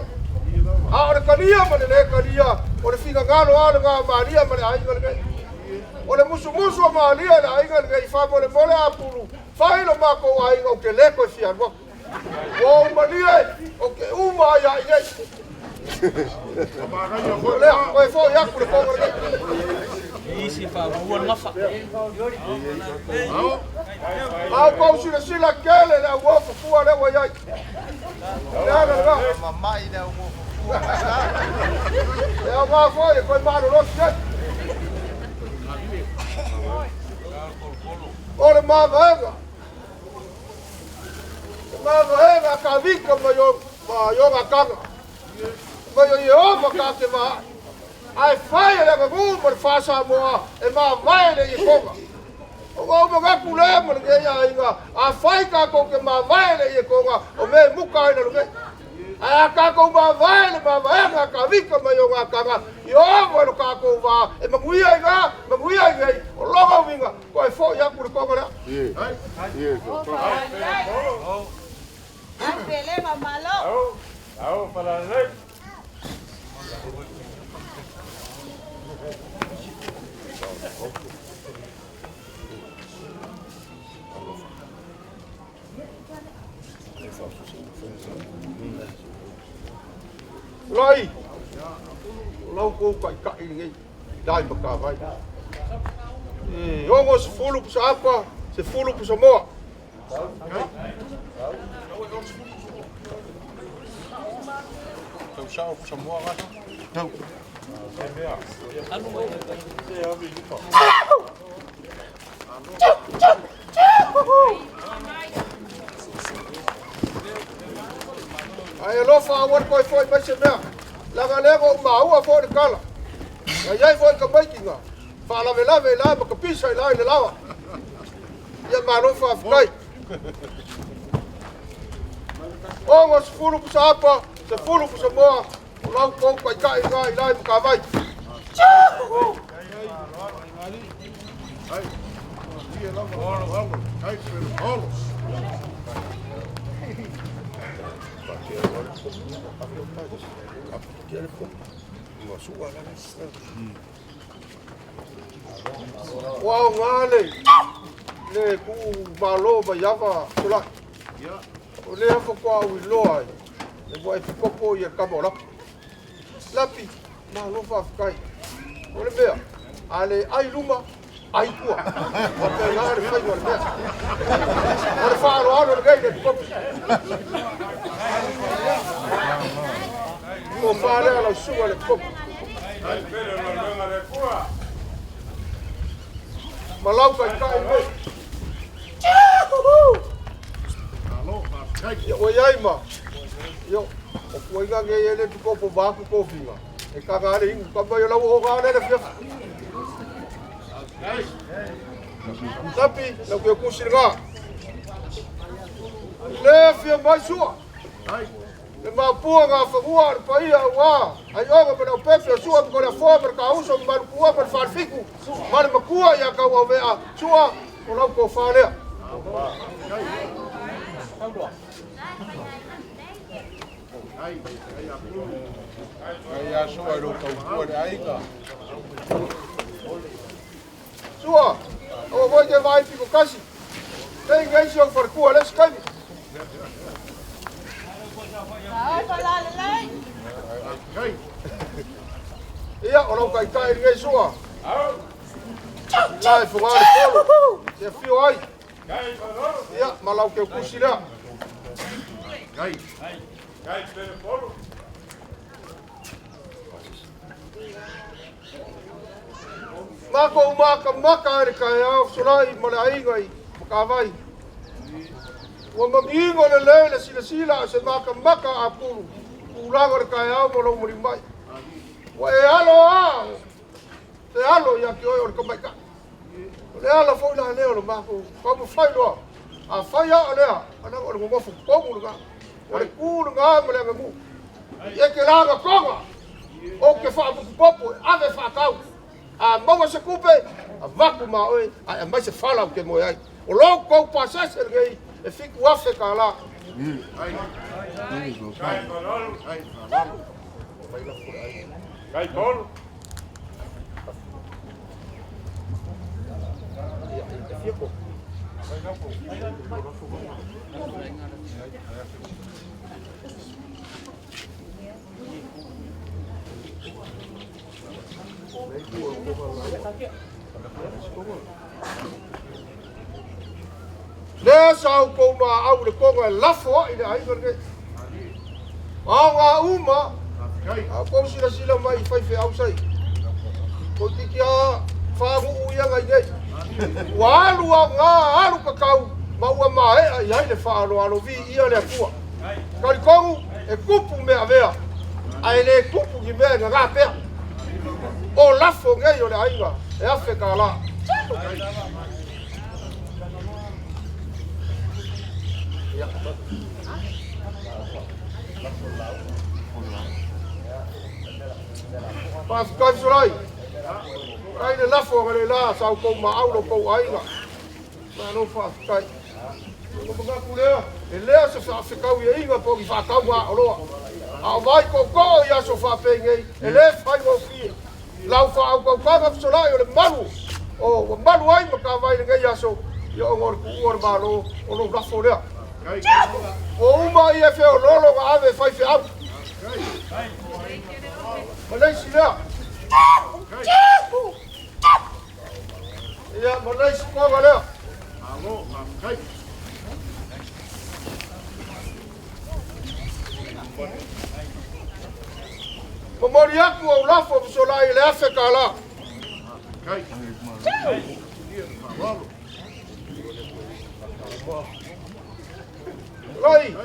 Ale kalia ma le kalia. O le figa ngalo ale nga Maria ma le ai nga. O le musu musu ma Maria le ai nga fa mo le apuru. Fa ilo ma ko ai nga ke le ko fia mo. O Maria o ke uma ya ia. Le ko fo ya ku le ko nga. Isi fa mo na fa. Au ko sila kele la wo fu ale wa ya. La. Mamma ina mo. Ja ma foi ko ma lo sia. Ole ma vega. Ma vega ka vika ma yo ga kanga. Ma yo ka ke va. Ai fai le ga gu mo fa sa mo e ma vai le ko. O mo ga ku le mo ke ya inga. A fai ka ko ke ma vai le ko ga. O me mu ka ina lo ke. A ka ko ma vai le ma vai ga ka vika ma yo ga kanga. Yo mo ka ko va e ma guia ga. O lo ga winga. Ko e fo ya ku ko ga. Pelema malo. Au para lei. Lai. Lau ko ka ngai. Dai ba ka vai. Yo se fulu sa apa, se fulu sa mo. Tau chao puxa moa lá. Não. Ai lo fa war ko foi pa se me. La galego ma u fo de kala. Ai foi ka mai kinga. Fa la vela ma ka pisa la ile lawa. Ya ma lo fa kai. O mo se fulu sa apa, se fulu sa mo. Lau ko kai lai ka vai. Wow ngale. Le ku malo Maiava kula. O le fo ko u loa. E vai popo ia kamola. Lapi ma lo fa kai. O le bea. Ale ai luma ai kua. O pe la re fai o le bea. O le fa lo gai de popo. O fa le ala suga le popo. Ai pero no venga de cua. Malau kai me. O iai ma. Yo, o kuinga nge ele tu kopo baku kofinga. E kagare ingu kamba yo lau o gane le fia. Tapi, lau ke kusirga. Le fia mai sua. Le mapua nga whangua ar paia ua. Ai onga mana pepe sua ko le fo per ka o vea sua o lau ko whanea. Ai a sua ro kau kua de aiga. Sua, o voi te vai piko kasi. Nei ngai sio for kua les kami. Ia, o lau kai kai ngai sua. Lai fungare polo. Se fio ai. Ia, malau ke kusi lea. Mako maka ere kai au solai mo le ainga i makawai. Wa mangingo le lele sila se maka a pulu. Ulago le kai au mo lo mo mai. Wa e alo te alo ya ki o le kamaika. Le alo fo la leo lo mako. Ko mo fai lo. A fai a lea. Ana o mo fo ko mo nga. O le ku nga mo le mu. E ke la konga. O ke fa popo ave fa kau. A maua se kupe, a vaku ma oi, a mai se whala ke mo ai. O lo kou pasase ngei, e fiku afe ka la. Kai tol. Le sau kou ma au le konga lafo i le ainga ngei. Nga uma, a kou sila mai fai fe au sai. Ko tiki a whangu uia ngai ngei. Wa alu a ngā alu kakau, ma ua mahe ai hai le whaaloalo vi ia le akua. Kari kongu e kupu mea vea, ai le kupu ki mea ngā pea. O lafo ngei o le ainga, e afe ka la. Kai sorai. Kai le lafo ngale la sau kou ma au lo kou ainga. Ma no fa kai. Ko mga kulea, e lea se fa kau ia inga po ki fa kau wa oloa. A vai ko ia so fa pengei, e le fai mo fi. Lau fa au kau kanga sorai o le malu. O malu ai ma ka vai ngai aso. Yo ngor ku or malo, o lo lafo lea. O uma ia fe o lolo ga ave fai fe au. Malaysia lea. Ia Malaysia ko lea. Alo, kai. Mamori aku au lafo solai le afe ka la. Kai. Rai.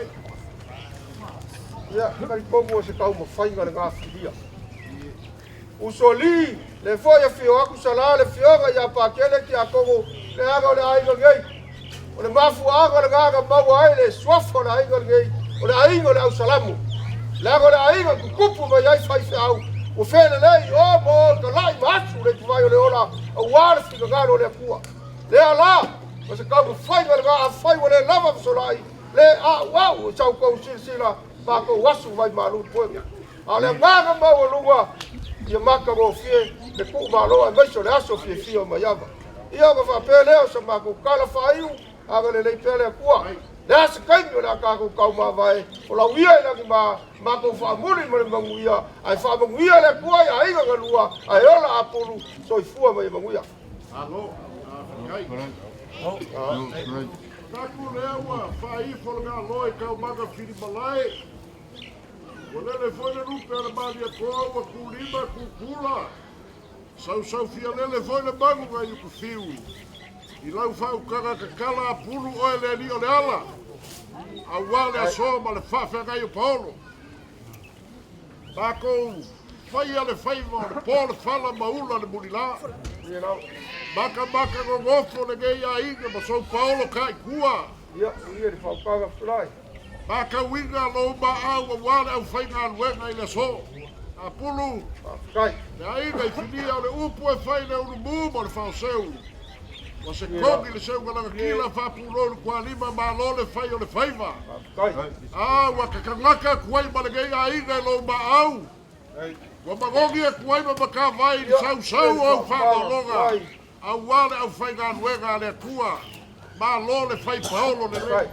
Ia, kai komo se kau mo fai ngā whiria. Usoli, le foia fio aku sala le fionga ia pakele ki a komo le aga o le ainga ngei. O le mafu aga le gaga mau ai le swafo le ainga ngei. O le ainga le au salamu. Le aga o le ainga kukupu mai ai fai fe au. O fele lei, o mo, ka lai masu le tuwai o le ola. A wale fika gano le akua. Le ala, ma se kau mo fai ngā a fai o le lava solai. Le a wau, chau kou sila, bako wasu vai malu poe. A le ngaga mau o lunga, ia maka mo fie, le ku malo e maiso le aso fie fie o Maiava. Ia ka whape leo sa mako kala Faai'u, aga le pele kua. Le asa kaimi o le akako kau mawai, o la uia i lagi mako whaamuri ma le manguia, ai whaamanguia le kua ia inga ngalua, ai ola apuru, so i fua mai manguia. Alo, kai. Taku lea ua, whai wholanga loi kau maga whiri malai. O lele whoine rupe ale mani a koa ua kulima kukula. Sau fia lele whoine mangu ngai uku whiu. I lau whau kanga ka kala a pulu oe le ni o le ala. A wale a soa ma le whawhia ngai o paolo. Bako whai ale whaiva o le pole whala maula le mulila. Maka ngofo le gei a inga ma sau paolo kai kua. Ia, ia ni whaukanga pulai. Maka winga lo ma au a wale au whainga aluenga i le so. A pulu. Kai. Le a inga i finia o le upu e whaine unu mūma le whaoseu. o se kongi le seu galanga kila whapulolu kua lima malo le whai o le whaiva. Wa kakangaka kuai malagei a inga e lo maau. Wa magongi e kuai ma maka vai ni sau au whaaloaloga. Au wale au whai ngā nuenga le kua. Malo le whai paolo le rei.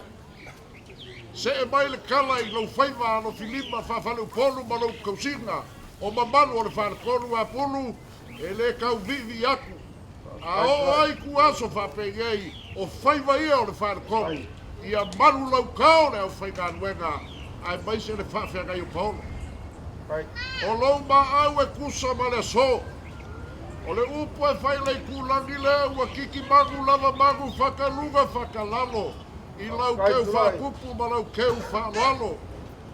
Se e mai le kala I lo whaiva no filima whawhale upolu ma lo kausinga. O mamanu o le whanakonu a pulu e le kau vivi aku. A o ai ku aso whapengei o whaiva ia o le whanakonu. Ia manu lau kao le au whainga nuenga. Ai mai se le whawhengai o paolo. O lau ma au e kusa ma le so. O le upu e whai lei kulangi le ua kiki mangu lava mangu whakalunga whakalalo. I lau keu whakupu ma lau keu whaaloalo.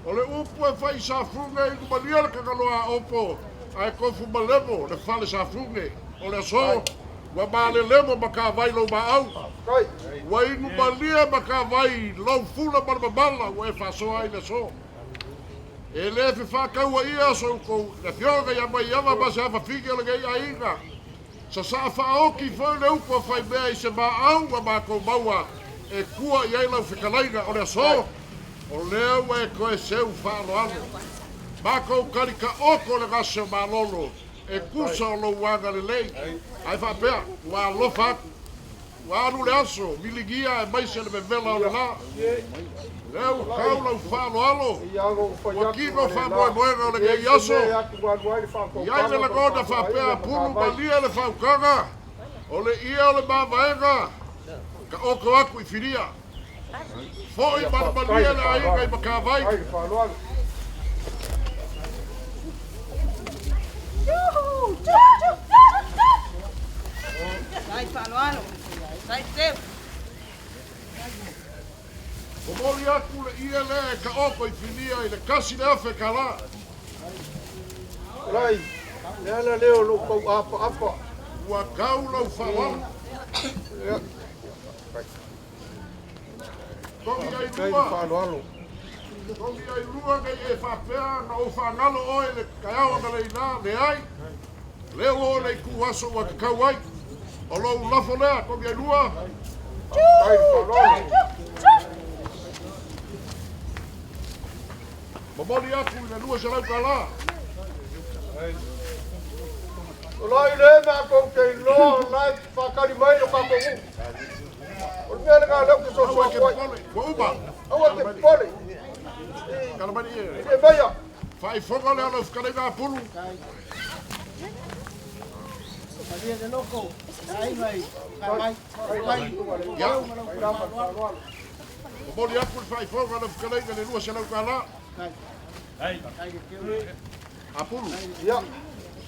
O le upu e whai sāfunge I kumalia le kakaloa opo. Ai kofu ma lemo le whale sāfunge. O le so, wa ma le lemo ma ka vai lau ma au. Wa inu malia ma ka vai lau fula ma le mamala wa e whasoa I le so. E le fi whakaua ia so kou. Le whionga ia Maiava ma se hawa whiki o le gei a inga. Sa whaoki whau le upu a whai mea I se ma au wa ma kou maua. E kua I ai lau whikalaiga o le so. O lea ua e koe seu whaaloalo. Ma kou karika oko le gase o malolo. E kusa o lau wanga le lei. Ai whapea, ua alofa aku. Ua anu le aso, miligia e maise le mevela o le la. Leu kau lau whaaloalo. Ua kino whamoemoega o le gei aso. Iai le lagona whapea pulu malia le whaukanga. O le ia o le mavaenga. Ka oko aku I whiria. Foi malia le ainga I makawai. Sai Faaaloalo. Sai Siu. O mori aku le ia le ka oko I whiria I le kasi le afe ka la. Rai, le ana leo lo kou apa. Ua kau lau whaaloalo. Kongi ai lua. Kongi ai lua kei e whapea na o whangalo oe le kaiawa na leina le ai. Leo o le ku aso wa kakau ai. O lou lafo lea, kongi ai lua. Mamoni aku I le lua se lau ka la. O lai le mea kou kei loa nai whakari mai o kakongu. O mea le ngā leo ke so Awa ke wai. pole, wa uba. Awa ke pole. Kalamani e. E meia. Whai whonga lea lau whakale ngā pulu. Maria de loko. Ai vai. Vai. Ya. Mamoni aku le whai whonga lau whakale ngā le lua se lau ka la. A pulu. Ya.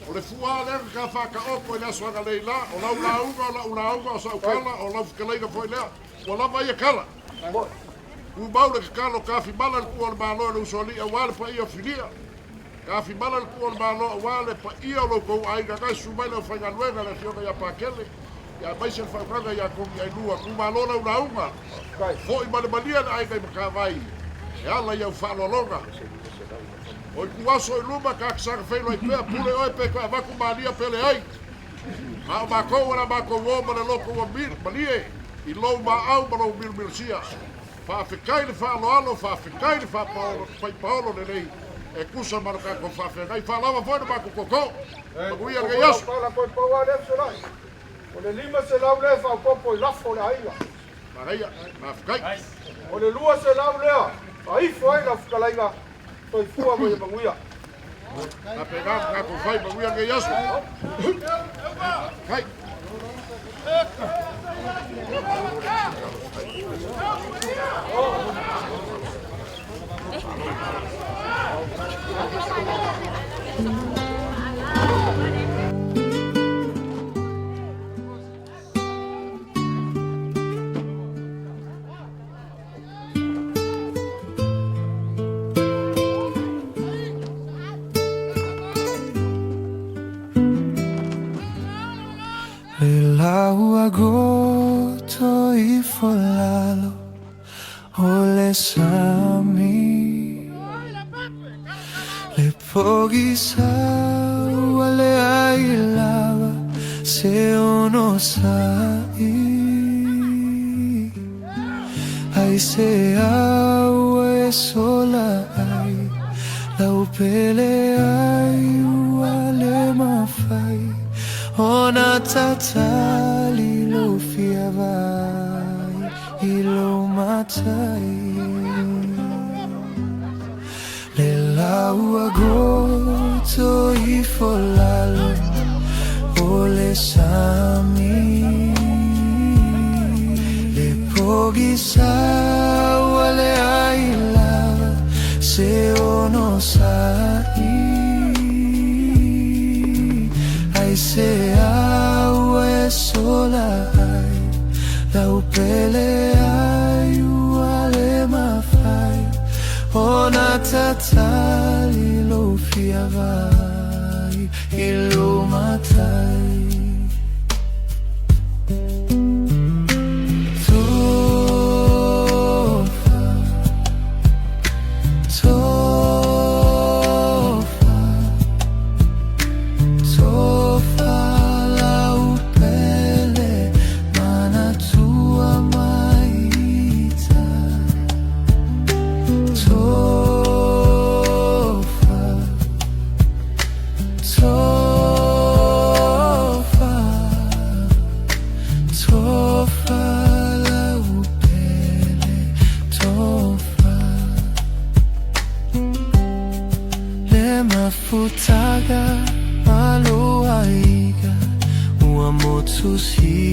O le fua lea ka whaka oko I le aswanga leila. O lau launga o sau kala. O lau whakaleiga foi lea. O lava ia kala. U maule ka kalo kafi mala le kua le malo le usoli a wale pa ia filia. Kafi mala le kua le malo a wale pa ia lo kou aiga kai sumai le whainga nuenga le fionga ia pakele. Ia maise le whaukanga ia kongi ai lua. Ku malo launga. Foi male malia le aiga I makawai. E ala ia Faaaloaloga. O I kuaso I luma ka kisaka whailo I pea pule oe pe ka waku malia pele ai. Ma o makou ana makou o ma le loko ua malie. I lou ma au ma lou milsia. Whawhikai le Faaaloalo, whawhikai le whaipaolo le nei. E kusa maro kako whawhengai. Whaalawa fwoi na mako koko. Makuia ngei aso. O le lima se lau lea whaupopo I lafo le aiga. Mareia, whawhikai. O le lua se lau lea. Aifo ai la whakalaiga. Toi fua mo I manguia. Na pegam kako whai makuia ngei aso. Kai. Le laua goto I folalo o le sami. Le pogi sa wale ai lava se ono sai ai se au e sola ai lau pele ai uale mafai ona tatali lo fia vai ilo matai le lau agoto I folalo ole sami le pogi sawa le ai lava se ono sai ai se au e sola ai lau pele ai uale mafai ona tatali lo fia vai ilo matai Futaga aloaiga ua motu si